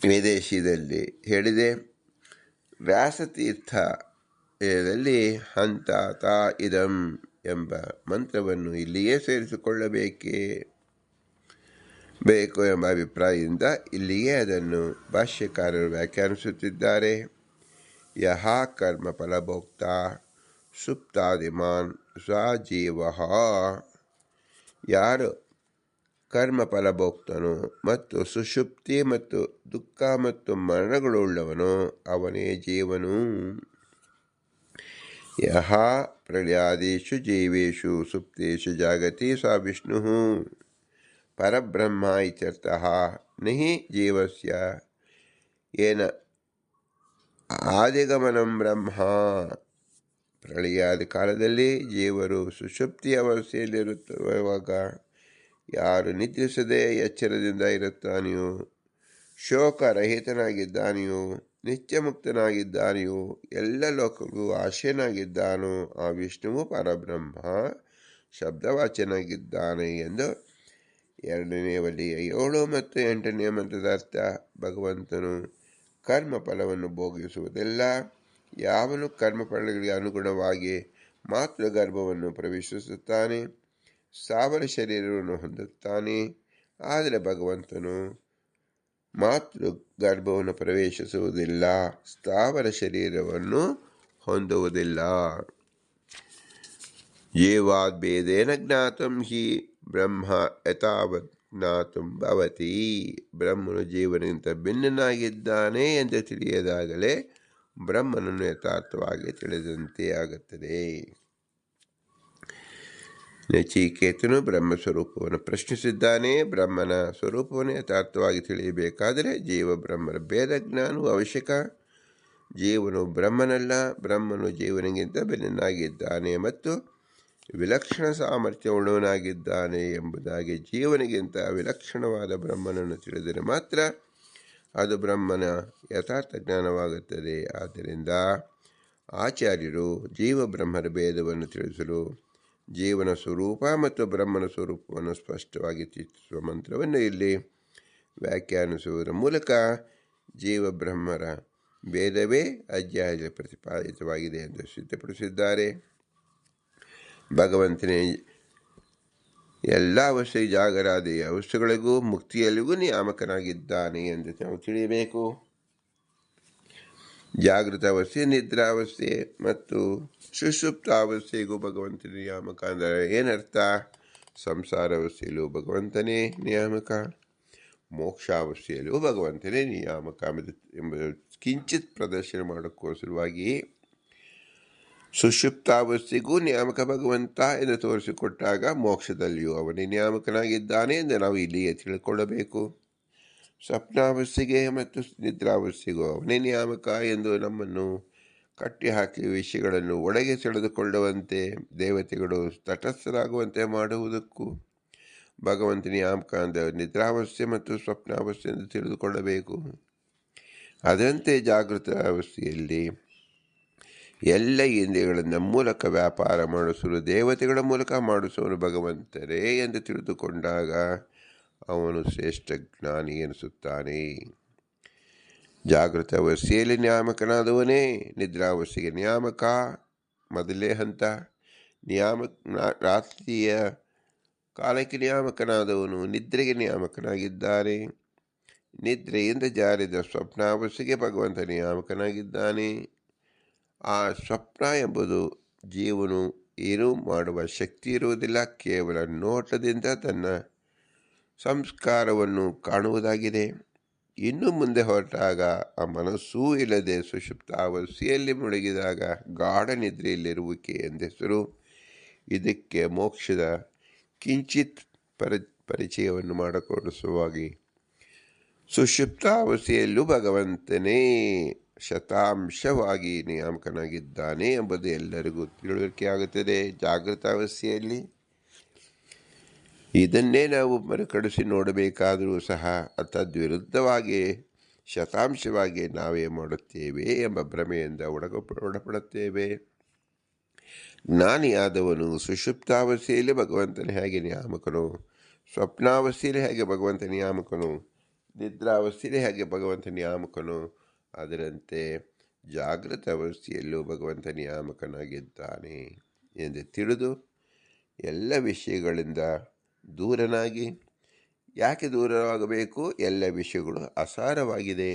ವಿದೇಶಿದಲ್ಲಿ ಹೇಳಿದೆ. ವ್ಯಾಸತೀರ್ಥದಲ್ಲಿ ಹಂತ ತಾ ಇದಂ ಎಂಬ ಮಂತ್ರವನ್ನು ಇಲ್ಲಿಯೇ ಬೇಕು ಎಂಬ ಅಭಿಪ್ರಾಯದಿಂದ ಇಲ್ಲಿಯೇ ಅದನ್ನು ಭಾಷ್ಯಕಾರರು ವ್ಯಾಖ್ಯಾನಿಸುತ್ತಿದ್ದಾರೆ. ಯಹ ಕರ್ಮ ಫಲಭೋಕ್ತ ಸುಪ್ತಾದಿಮಾನ್ ಸ್ವಜೀವ, ಯಾರು ಕರ್ಮ ಫಲಭೋಕ್ತನು ಮತ್ತು ಸುಷುಪ್ತಿ ಮತ್ತು ದುಃಖ ಮತ್ತು ಮರಣಗಳುಳ್ಳವನು ಅವನೇ ಜೀವನು. ಯಹ ಪ್ರಳಯಾದಿಷು ಜೀವೇಷು ಸುಪ್ತೇಷು ಜಾಗತಿ ಸ ವಿಷ್ಣು ಪರಬ್ರಹ್ಮ ಇತ್ಯರ್ಥಃ. ನಹಿ ಜೀವಸ್ಯ ಏನ ಆದಿಗಮನಂ ಬ್ರಹ್ಮ. ಪ್ರಳಯಾದಿ ಕಾಲದಲ್ಲಿ ಜೀವರು ಸುಷುಪ್ತಿ ಅವಸ್ಥೆಯಲ್ಲಿರುವಾಗ ಯಾರು ನಿದ್ರಿಸದೆ ಎಚ್ಚರದಿಂದ ಇರುತ್ತಾನೆಯೋ, ಶೋಕರಹಿತನಾಗಿದ್ದಾನೆಯೋ, ನಿತ್ಯ ಮುಕ್ತನಾಗಿದ್ದಾನೆಯೋ, ಎಲ್ಲ ಲೋಕಕ್ಕೂ ಆಶ್ರಯನಾಗಿದ್ದಾನೋ ಆ ವಿಷ್ಣುವು ಪರಬ್ರಹ್ಮ ಶಬ್ದವಾಚನಾಗಿದ್ದಾನೆ ಎಂದು 2ನೇ ವಲಿಯ 7 ಮತ್ತು 8ನೇ ಮಂತ್ರದ ಅರ್ಥ. ಭಗವಂತನು ಕರ್ಮಫಲವನ್ನು ಭೋಗಿಸುವುದಿಲ್ಲ. ಯಾವನು ಕರ್ಮಫಲಗಳಿಗೆ ಅನುಗುಣವಾಗಿ ಮಾತೃಗರ್ಭವನ್ನು ಪ್ರವೇಶಿಸುತ್ತಾನೆ ಸ್ಥಾವರ ಶರೀರವನ್ನು ಹೊಂದುತ್ತಾನೆ. ಆದರೆ ಭಗವಂತನು ಮಾತೃಗರ್ಭವನ್ನು ಪ್ರವೇಶಿಸುವುದಿಲ್ಲ, ಸ್ಥಾವರ ಶರೀರವನ್ನು ಹೊಂದುವುದಿಲ್ಲ. ಜೀವಾದ್ಭೇದೇನ ಜ್ಞಾತಂ ಹಿ ಬ್ರಹ್ಮ ಯಥಾವತ್ ಜ್ಞಾತಂ ಭವತಿ. ಬ್ರಹ್ಮನು ಜೀವನಿಗಿಂತ ಭಿನ್ನನಾಗಿದ್ದಾನೆ ಎಂದು ತಿಳಿಯದಾಗಲೇ ಬ್ರಹ್ಮನನ್ನು ಯಥಾರ್ಥವಾಗಿ ತಿಳಿದಂತೆ ಆಗುತ್ತದೆ. ನಚಿಕೇತನು ಬ್ರಹ್ಮಸ್ವರೂಪವನ್ನು ಪ್ರಶ್ನಿಸಿದ್ದಾನೆ. ಬ್ರಹ್ಮನ ಸ್ವರೂಪವನ್ನು ಯಥಾರ್ಥವಾಗಿ ತಿಳಿಯಬೇಕಾದರೆ ಜೀವ ಬ್ರಹ್ಮರ ಭೇದ ಜ್ಞಾನವು ಅವಶ್ಯಕ. ಜೀವನು ಬ್ರಹ್ಮನಲ್ಲ, ಬ್ರಹ್ಮನು ಜೀವನಿಗಿಂತ ಭಿನ್ನನಾಗಿದ್ದಾನೆ ಮತ್ತು ವಿಲಕ್ಷಣ ಸಾಮರ್ಥ್ಯವುಳ್ಳವನಾಗಿದ್ದಾನೆ ಎಂಬುದಾಗಿ ಜೀವನಿಗಿಂತ ವಿಲಕ್ಷಣವಾದ ಬ್ರಹ್ಮನನ್ನು ತಿಳಿದರೆ ಮಾತ್ರ ಅದು ಬ್ರಹ್ಮನ ಯಥಾರ್ಥ ಜ್ಞಾನವಾಗುತ್ತದೆ. ಆದ್ದರಿಂದ ಆಚಾರ್ಯರು ಜೀವ ಬ್ರಹ್ಮರ ಭೇದವನ್ನು ತಿಳಿಸಲು ಜೀವನ ಸ್ವರೂಪ ಮತ್ತು ಬ್ರಹ್ಮನ ಸ್ವರೂಪವನ್ನು ಸ್ಪಷ್ಟವಾಗಿ ಚಿತ್ರಿಸುವ ಮಂತ್ರವನ್ನು ಇಲ್ಲಿ ವ್ಯಾಖ್ಯಾನಿಸುವುದರ ಮೂಲಕ ಜೀವ ಬ್ರಹ್ಮರ ಭೇದವೇ ಅಧ್ಯಾಯದಲ್ಲಿ ಪ್ರತಿಪಾದಿತವಾಗಿದೆ ಎಂದು ಸಿದ್ಧಪಡಿಸಿದ್ದಾರೆ. ಭಗವಂತನೇ ಎಲ್ಲ ಅವಸ್ಥೆ ಜಾಗರಾದಿ ಅವಸ್ಥೆಗಳಿಗೂ ಮುಕ್ತಿಯಲ್ಲಿಗೂ ನಿಯಾಮಕನಾಗಿದ್ದಾನೆ ಎಂದು ನಾವು ತಿಳಿಯಬೇಕು. ಜಾಗೃತ ಅವಸ್ಥೆ, ನಿದ್ರಾವಸ್ಥೆ ಮತ್ತು ಸುಷುಪ್ತಾವಸ್ಥೆಗೂ ಭಗವಂತನ ನಿಯಾಮಕ ಅಂದರೆ ಏನರ್ಥ? ಸಂಸಾರ ಅವಸ್ಥೆಯಲ್ಲೂ ಭಗವಂತನೇ ನಿಯಾಮಕ, ಮೋಕ್ಷಾವಸ್ಥೆಯಲ್ಲೂ ಭಗವಂತನೇ ನಿಯಾಮಕ ಎಂಬುದು ಕಿಂಚಿತ್ ಪ್ರದರ್ಶನ ಮಾಡೋಕ್ಕೋಸ್ಕರವಾಗಿ ಸುಷುಪ್ತಾವಸ್ಥೆಗೂ ನಿಯಾಮಕ ಭಗವಂತ ಎಂದು ತೋರಿಸಿಕೊಟ್ಟಾಗ ಮೋಕ್ಷದಲ್ಲಿಯೂ ಅವನೇ ನಿಯಾಮಕನಾಗಿದ್ದಾನೆ ಎಂದು ನಾವು ಇಲ್ಲಿಯೇ ತಿಳ್ಕೊಳ್ಳಬೇಕು. ಸ್ವಪ್ನಾವಸ್ಥೆಗೆ ಮತ್ತು ನಿದ್ರಾವಸ್ಥೆಗೂ ಅವನೇ ನಿಯಾಮಕ ಎಂದು ನಮ್ಮನ್ನು ಕಟ್ಟಿಹಾಕಿ ವಿಷಯಗಳನ್ನು ಒಳಗೆ ಸೆಳೆದುಕೊಳ್ಳುವಂತೆ ದೇವತೆಗಳು ತಟಸ್ಥರಾಗುವಂತೆ ಮಾಡುವುದಕ್ಕೂ ಭಗವಂತ ನಿಯಾಮಕ ಅಂದರೆ ನಿದ್ರಾವಸ್ಥೆ ಮತ್ತು ಸ್ವಪ್ನಾವಸ್ಥೆ ಎಂದು ತಿಳಿದುಕೊಳ್ಳಬೇಕು. ಅದರಂತೆ ಜಾಗೃತ ಅವಸ್ಥೆಯಲ್ಲಿ ಎಲ್ಲ ಇಂದ್ರಿಯಗಳಿಂದ ಮೂಲಕ ವ್ಯಾಪಾರ ಮಾಡಿಸಲು ದೇವತೆಗಳ ಮೂಲಕ ಮಾಡಿಸುವನು ಭಗವಂತರೇ ಎಂದು ತಿಳಿದುಕೊಂಡಾಗ ಅವನು ಶ್ರೇಷ್ಠ ಜ್ಞಾನಿ ಎನಿಸುತ್ತಾನೆ. ಜಾಗೃತ ಅವಸ್ಥೆಯಲ್ಲಿ ನಿಯಾಮಕನಾದವನೇ ನಿದ್ರಾವಸ್ಥೆಗೆ ನಿಯಾಮಕ. ಮೊದಲೇ ಹಂತ. ರಾತ್ರಿಯ ಕಾಲಕ್ಕೆ ನಿಯಾಮಕನಾದವನು ನಿದ್ರೆಗೆ ನಿಯಾಮಕನಾಗಿದ್ದಾನೆ. ನಿದ್ರೆಯಿಂದ ಜಾರಿದ ಸ್ವಪ್ನಾವಸ್ಥೆಗೆ ಭಗವಂತ ನಿಯಾಮಕನಾಗಿದ್ದಾನೆ. ಆ ಸ್ವಪ್ನ ಎಂಬುದು ಜೀವನು ಏನೂ ಮಾಡುವ ಶಕ್ತಿ ಇರುವುದಿಲ್ಲ. ಕೇವಲ ನೋಟದಿಂದ ತನ್ನ ಸಂಸ್ಕಾರವನ್ನು ಕಾಣುವುದಾಗಿದೆ. ಇನ್ನು ಮುಂದೆ ಹೊರಟಾಗ ಆ ಮನಸ್ಸೂ ಇಲ್ಲದೆ ಸುಷುಪ್ತಾವಸ್ಥೆಯಲ್ಲಿ ಮುಳುಗಿದಾಗ ಗಾಢ ನಿದ್ರೆಯಲ್ಲಿರುವಿಕೆ ಎಂದೆಸರು. ಇದಕ್ಕೆ ಮೋಕ್ಷದ ಕಿಂಚಿತ್ ಪರಿಚಯವನ್ನು ಮಾಡಿಕೊಡಿಸುವಾಗಿ ಸುಷುಪ್ತಾವಸ್ಥೆಯಲ್ಲೂ ಭಗವಂತನೇ ಶತಾಂಶವಾಗಿ ನಿಯಾಮಕನಾಗಿದ್ದಾನೆ ಎಂಬುದು ಎಲ್ಲರಿಗೂ ತಿಳುವಳಿಕೆ ಆಗುತ್ತದೆ. ಜಾಗೃತಾವಸ್ಥೆಯಲ್ಲಿ ಇದನ್ನೇ ನಾವು ಮರುಕಳಿಸಿ ನೋಡಬೇಕಾದರೂ ಸಹ ತದ್ವಿರುದ್ಧವಾಗಿ ಶತಾಂಶವಾಗಿ ನಾವೇ ಮಾಡುತ್ತೇವೆ ಎಂಬ ಭ್ರಮೆಯಿಂದ ಒಳಪಡುತ್ತೇವೆ. ಜ್ಞಾನಿಯಾದವನು ಸುಷುಪ್ತಾವಸ್ಥೆಯಲ್ಲಿ ಭಗವಂತನ ಹೇಗೆ ನಿಯಾಮಕನು, ಸ್ವಪ್ನಾವಸ್ಥೆಯಲ್ಲಿ ಹೇಗೆ ಭಗವಂತ ನಿಯಾಮಕನು, ನಿದ್ರಾವಸ್ಥೆಯಲ್ಲಿ ಹೇಗೆ ಭಗವಂತ ನಿಯಾಮಕನು, ಅದರಂತೆ ಜಾಗೃತ ಅವಸ್ಥೆಯಲ್ಲೂ ಭಗವಂತ ನಿಯಾಮಕನಾಗಿದ್ದಾನೆ ಎಂದು ತಿಳಿದು ಎಲ್ಲ ವಿಷಯಗಳಿಂದ ದೂರನಾಗಿ. ಯಾಕೆ ದೂರವಾಗಬೇಕು? ಎಲ್ಲ ವಿಷಯಗಳು ಅಸಾರವಾಗಿದೆ,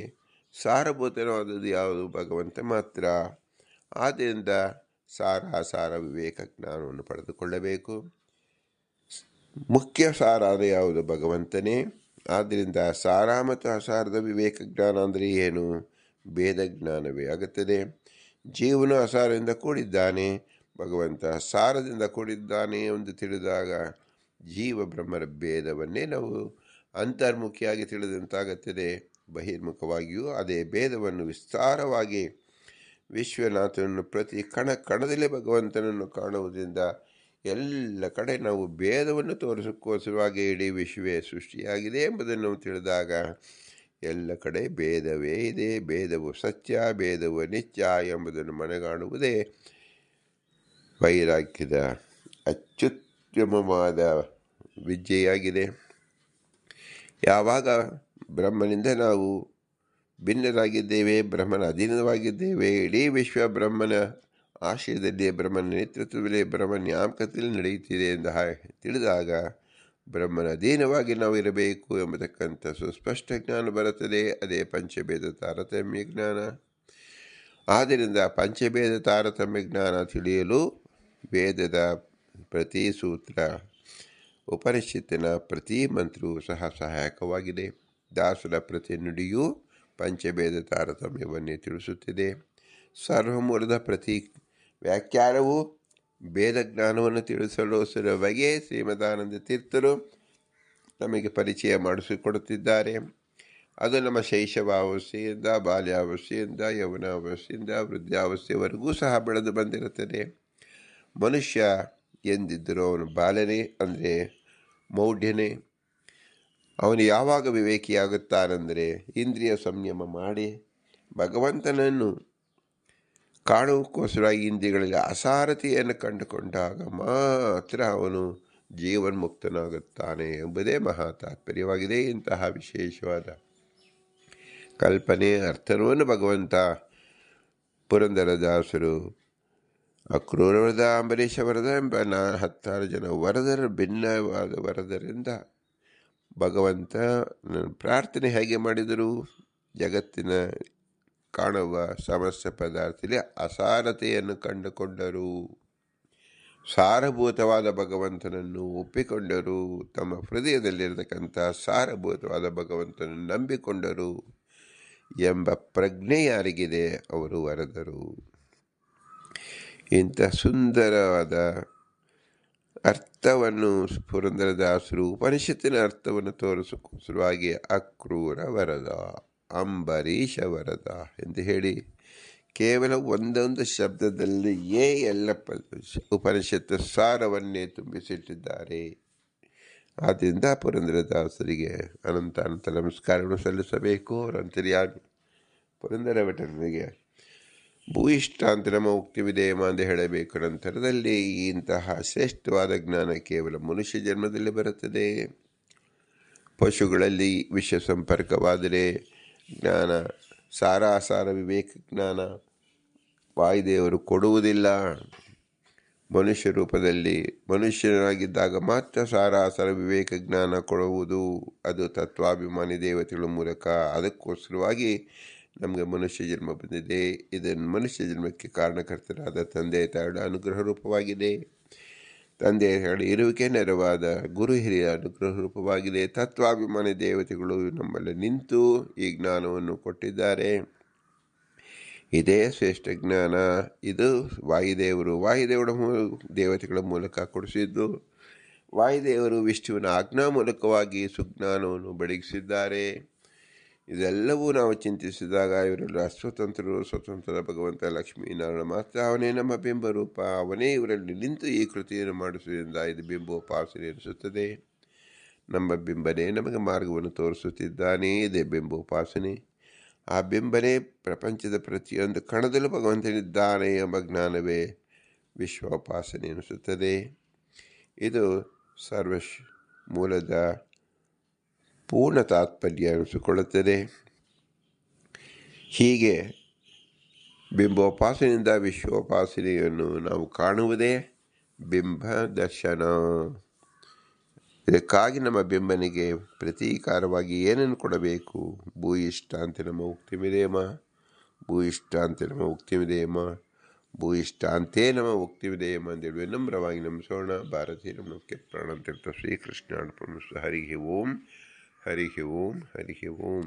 ಸಾರಭೂತವಾದದ್ದು ಯಾವುದು? ಭಗವಂತ ಮಾತ್ರ. ಆದ್ದರಿಂದ ಸಾರ ವಿವೇಕ ಜ್ಞಾನವನ್ನು ಪಡೆದುಕೊಳ್ಳಬೇಕು. ಮುಖ್ಯ ಸಾರ ಅದು ಯಾವುದು? ಭಗವಂತನೇ. ಆದ್ದರಿಂದ ಸಾರ ಮತ್ತು ಅಸಾರದ ವಿವೇಕ ಜ್ಞಾನ ಅಂದರೆ ಏನು? ಭೇದ ಜ್ಞಾನವೇ ಆಗುತ್ತದೆ. ಜೀವನು ಅಸಾರದಿಂದ ಕೂಡಿದ್ದಾನೆ, ಭಗವಂತ ಸಾರದಿಂದ ಕೂಡಿದ್ದಾನೆ ಎಂದು ತಿಳಿದಾಗ ಜೀವ ಬ್ರಹ್ಮರ ಭೇದವನ್ನೇ ನಾವು ಅಂತರ್ಮುಖಿಯಾಗಿ ತಿಳಿದಂತಾಗುತ್ತದೆ. ಬಹಿರ್ಮುಖವಾಗಿಯೂ ಅದೇ ಭೇದವನ್ನು ವಿಸ್ತಾರವಾಗಿ ವಿಶ್ವನಾಥನನ್ನು ಪ್ರತಿ ಕಣದಲ್ಲಿ ಭಗವಂತನನ್ನು ಕಾಣುವುದರಿಂದ ಎಲ್ಲ ಕಡೆ ನಾವು ಭೇದವನ್ನು ತೋರಿಸೋಕ್ಕೋಸ್ಕರವಾಗಿ ಇಡೀ ವಿಶ್ವವೇ ಸೃಷ್ಟಿಯಾಗಿದೆ ಎಂಬುದನ್ನು ನಾವು ತಿಳಿದಾಗ ಎಲ್ಲ ಕಡೆ ಭೇದವೇ ಇದೆ, ಭೇದವು ಸತ್ಯ, ಭೇದವು ನಿತ್ಯ ಎಂಬುದನ್ನು ಮನಗಾಣುವುದೇ ವೈರಾಗ್ಯದ ಅತ್ಯುತ್ತಮವಾದ ವಿದ್ಯೆಯಾಗಿದೆ. ಯಾವಾಗ ಬ್ರಹ್ಮನಿಂದ ನಾವು ಭಿನ್ನರಾಗಿದ್ದೇವೆ, ಬ್ರಹ್ಮನ ಅಧೀನವಾಗಿದ್ದೇವೆ, ಇಡೀ ವಿಶ್ವ ಬ್ರಹ್ಮನ ಆಶಯದಲ್ಲಿ, ಬ್ರಹ್ಮನ ನೇತೃತ್ವದಲ್ಲಿ, ಬ್ರಹ್ಮನ ನ್ಯಾಮಕದಲ್ಲಿ ನಡೆಯುತ್ತಿದೆ ಎಂದು ತಿಳಿದಾಗ ಬ್ರಹ್ಮನ ಅಧೀನವಾಗಿ ನಾವು ಇರಬೇಕು ಎಂಬತಕ್ಕಂಥ ಸುಸ್ಪಷ್ಟ ಜ್ಞಾನ ಬರುತ್ತದೆ. ಅದೇ ಪಂಚಭೇದ ತಾರತಮ್ಯ ಜ್ಞಾನ. ಆದ್ದರಿಂದ ಪಂಚಭೇದ ತಾರತಮ್ಯ ಜ್ಞಾನ ತಿಳಿಯಲು ವೇದದ ಪ್ರತಿ ಸೂತ್ರ, ಉಪನಿಷತ್ತಿನ ಪ್ರತಿ ಮಂತ್ರವೂ ಸಹ ಸಹಾಯಕವಾಗಿದೆ. ದಾಸರ ಪ್ರತಿ ನುಡಿಯೂ ಪಂಚಭೇದ ತಾರತಮ್ಯವನ್ನೇ ತಿಳಿಸುತ್ತಿದೆ. ಸರ್ವಮೂಲದ ಪ್ರತಿ ವ್ಯಾಖ್ಯಾನವು ಭೇದ ಜ್ಞಾನವನ್ನು ತಿಳಿಸಲು ಸುಲಭವಾಗಿ ಶ್ರೀಮದಾನಂದ ತೀರ್ಥರು ನಮಗೆ ಪರಿಚಯ ಮಾಡಿಸಿಕೊಡುತ್ತಿದ್ದಾರೆ. ಅದು ನಮ್ಮ ಶೈಶವಾವಸ್ಥೆಯಿಂದ, ಬಾಲ್ಯಾವಸ್ಥೆಯಿಂದ, ಯೌವನಾವಸ್ಥೆಯಿಂದ ವೃದ್ಧಾವಸ್ಥೆಯವರೆಗೂ ಸಹ ಬೆಳೆದು ಬಂದಿರುತ್ತದೆ. ಮನುಷ್ಯ ಎಂದಿದ್ದರೂ ಅವನು ಬಾಲನೇ, ಅಂದರೆ ಮೌಢ್ಯನೇ. ಅವನು ಯಾವಾಗ ವಿವೇಕಿಯಾಗುತ್ತಾನೆಂದರೆ ಇಂದ್ರಿಯ ಸಂಯಮ ಮಾಡಿ ಭಗವಂತನನ್ನು ಕಾಣುವಕ್ಕೋಸ್ಕರವಾಗಿ ಇಂದ್ರಿಯಗಳಲ್ಲಿ ಅಸಾರತೆಯನ್ನು ಕಂಡುಕೊಂಡಾಗ ಮಾತ್ರ ಅವನು ಜೀವನ್ಮುಕ್ತನಾಗುತ್ತಾನೆ ಎಂಬುದೇ ಮಹಾ ತಾತ್ಪರ್ಯವಾಗಿದೆ. ಇಂತಹ ವಿಶೇಷವಾದ ಕಲ್ಪನೆ ಅರ್ಥವನ್ನು ಭಗವಂತ ಪುರಂದರದಾಸರು ಅಕ್ರೂರ ವರದ, ಅಂಬರೀಷ ವರದ ಎಂಬ 16 ಜನ ವರದರ ಭಿನ್ನವಾದ ವರದರಿಂದ ಭಗವಂತ ಪ್ರಾರ್ಥನೆ ಹೇಗೆ ಮಾಡಿದರು? ಜಗತ್ತಿನ ಕಾಣುವ ಸಮಸ್ತ ಪದಾರ್ಥದಲ್ಲಿ ಅಸಾರತೆಯನ್ನು ಕಂಡುಕೊಂಡರು, ಸಾರಭೂತವಾದ ಭಗವಂತನನ್ನು ಒಪ್ಪಿಕೊಂಡರು, ತಮ್ಮ ಹೃದಯದಲ್ಲಿರತಕ್ಕಂಥ ಸಾರಭೂತವಾದ ಭಗವಂತನನ್ನು ನಂಬಿಕೊಂಡರು ಎಂಬ ಪ್ರಜ್ಞೆ ಯಾರಿಗಿದೆ ಅವರು ವರದರು. ಇಂಥ ಸುಂದರವಾದ ಅರ್ಥವನ್ನು ಪುರಂದರದಾಸರು ಉಪನಿಷತ್ತಿನ ಅರ್ಥವನ್ನು ತೋರಿಸೋಸ್ಕರವಾಗಿ ಅಕ್ರೂರ ವರದ, ಅಂಬರೀಷ ವರದ ಎಂದು ಹೇಳಿ ಕೇವಲ ಒಂದೊಂದು ಶಬ್ದದಲ್ಲಿ ಎಲ್ಲ ಉಪನಿಷತ್ತು ಸಾರವನ್ನೇ ತುಂಬಿಸಿಟ್ಟಿದ್ದಾರೆ. ಆದ್ದರಿಂದ ಪುರಂದರದಾಸರಿಗೆ ಅನಂತ ನಮಸ್ಕಾರವನ್ನು ಸಲ್ಲಿಸಬೇಕು. ಅವರಂತರ್ಯಾಮಿ ಪುರಂದರ ಭಟ್ಟರಿಗೆ ಭೂಯಿಷ್ಠಾಂತ ನಮ್ಮ ಉಕ್ತಿವಿದೇಮ ಎಂದು ಹೇಳಬೇಕು. ನಂತರದಲ್ಲಿ ಇಂತಹ ಶ್ರೇಷ್ಠವಾದ ಜ್ಞಾನ ಕೇವಲ ಮನುಷ್ಯ ಜನ್ಮದಲ್ಲಿ ಬರುತ್ತದೆ. ಪಶುಗಳಲ್ಲಿ ವಿಷ ಸಂಪರ್ಕವಾದರೆ ಜ್ಞಾನ, ಸಾರಾಸಾರ ವಿವೇಕ ಜ್ಞಾನ ವಾಯುದೇವರು ಕೊಡುವುದಿಲ್ಲ. ಮನುಷ್ಯ ರೂಪದಲ್ಲಿ ಮನುಷ್ಯನಾಗಿದ್ದಾಗ ಮಾತ್ರ ಸಾರಾಸಾರ ವಿವೇಕ ಜ್ಞಾನ ಕೊಡುವುದು. ಅದು ತತ್ವಾಭಿಮಾನಿ ದೇವತೆಗಳ ಮೂಲಕ. ಅದಕ್ಕೋಸ್ಕರವಾಗಿ ನಮಗೆ ಮನುಷ್ಯ ಜನ್ಮ ಬಂದಿದೆ. ಇದನ್ನು ಮನುಷ್ಯ ಜನ್ಮಕ್ಕೆ ಕಾರಣಕರ್ತರಾದ ತಂದೆ ತಾಯಿಗಳ ಅನುಗ್ರಹ ರೂಪವಾಗಿದೆ. ತಂದೆಗಳ ಇರುವಿಕೆ ನೆರವಾದ ಗುರು ಹಿರಿಯ ಅನುಗ್ರಹ ರೂಪವಾಗಿದೆ. ತತ್ವಾಭಿಮಾನಿ ದೇವತೆಗಳು ನಮ್ಮಲ್ಲಿ ನಿಂತು ಈ ಜ್ಞಾನವನ್ನು ಕೊಟ್ಟಿದ್ದಾರೆ. ಇದೇ ಶ್ರೇಷ್ಠ ಜ್ಞಾನ. ಇದು ವಾಯುದೇವರ ದೇವತೆಗಳ ಮೂಲಕ ಕೊಡಿಸಿದ್ದು. ವಾಯುದೇವರು ವಿಷ್ಣುವಿನ ಆಜ್ಞಾ ಮೂಲಕವಾಗಿ ಸುಜ್ಞಾನವನ್ನು ಬೆಳಗಿಸಿದ್ದಾರೆ. ಇದೆಲ್ಲವೂ ನಾವು ಚಿಂತಿಸಿದಾಗ ಇವರಲ್ಲಿ ಸ್ವತಂತ್ರ ಭಗವಂತ ಲಕ್ಷ್ಮೀನಾರಾಯಣ ಮಾತ್ರ. ಅವನೇ ನಮ್ಮ ಬಿಂಬರೂಪ. ಅವನೇ ಇವರಲ್ಲಿ ನಿಂತು ಈ ಕೃತಿಯನ್ನು ಮಾಡಿಸುವುದರಿಂದ ಇದು ಬಿಂಬೋಪಾಸನೆ ಎನಿಸುತ್ತದೆ. ನಮ್ಮ ಬಿಂಬನೇ ನಮಗೆ ಮಾರ್ಗವನ್ನು ತೋರಿಸುತ್ತಿದ್ದಾನೆ. ಇದೇ ಬಿಂಬೋಪಾಸನೆ. ಆ ಬಿಂಬನೇ ಪ್ರಪಂಚದ ಪ್ರತಿಯೊಂದು ಕಣದಲ್ಲೂ ಭಗವಂತನಿದ್ದಾನೆ ಎಂಬ ಜ್ಞಾನವೇ ವಿಶ್ವೋಪಾಸನೆ ಎನಿಸುತ್ತದೆ. ಇದು ಮೂಲದ ಪೂರ್ಣ ತಾತ್ಪರ್ಯ ಎನಿಸಿಕೊಳ್ಳುತ್ತದೆ. ಹೀಗೆ ಬಿಂಬೋಪಾಸನೆಯಿಂದ ವಿಶ್ವೋಪಾಸನೆಯನ್ನು ನಾವು ಕಾಣುವುದೇ ಬಿಂಬ ದರ್ಶನ. ಇದಕ್ಕಾಗಿ ನಮ್ಮ ಬಿಂಬನಿಗೆ ಪ್ರತೀಕಾರವಾಗಿ ಏನನ್ನು ಕೊಡಬೇಕು? ಭೂಯಿಷ್ಟಾಂತಿ ನಮ್ಮ ಉಕ್ತಿಮಿದೇಮ, ಭೂಯಿಷ್ಟಾಂತಿ ನಮ್ಮ ಉಕ್ತಿಮಿದೇಮ, ಭೂಯಿಷ್ಟಾಂತೇ ನಮ್ಮ ಉಕ್ತಿಮಿದೇಮ ಅಂತೇಳಿ ವಿನಮ್ರವಾಗಿ ನಮಿಸೋಣ. ಭಾರತೀಯ ನಮಕ್ಕೆ ಪ್ರಾಣಾಂತ ಶ್ರೀಕೃಷ್ಣ ಅರ್ಪಣಮಸ್ತು. ಹರಿ ಓಂ, ಹರಿ ಓಂ, ಹರಿ ಓಂ.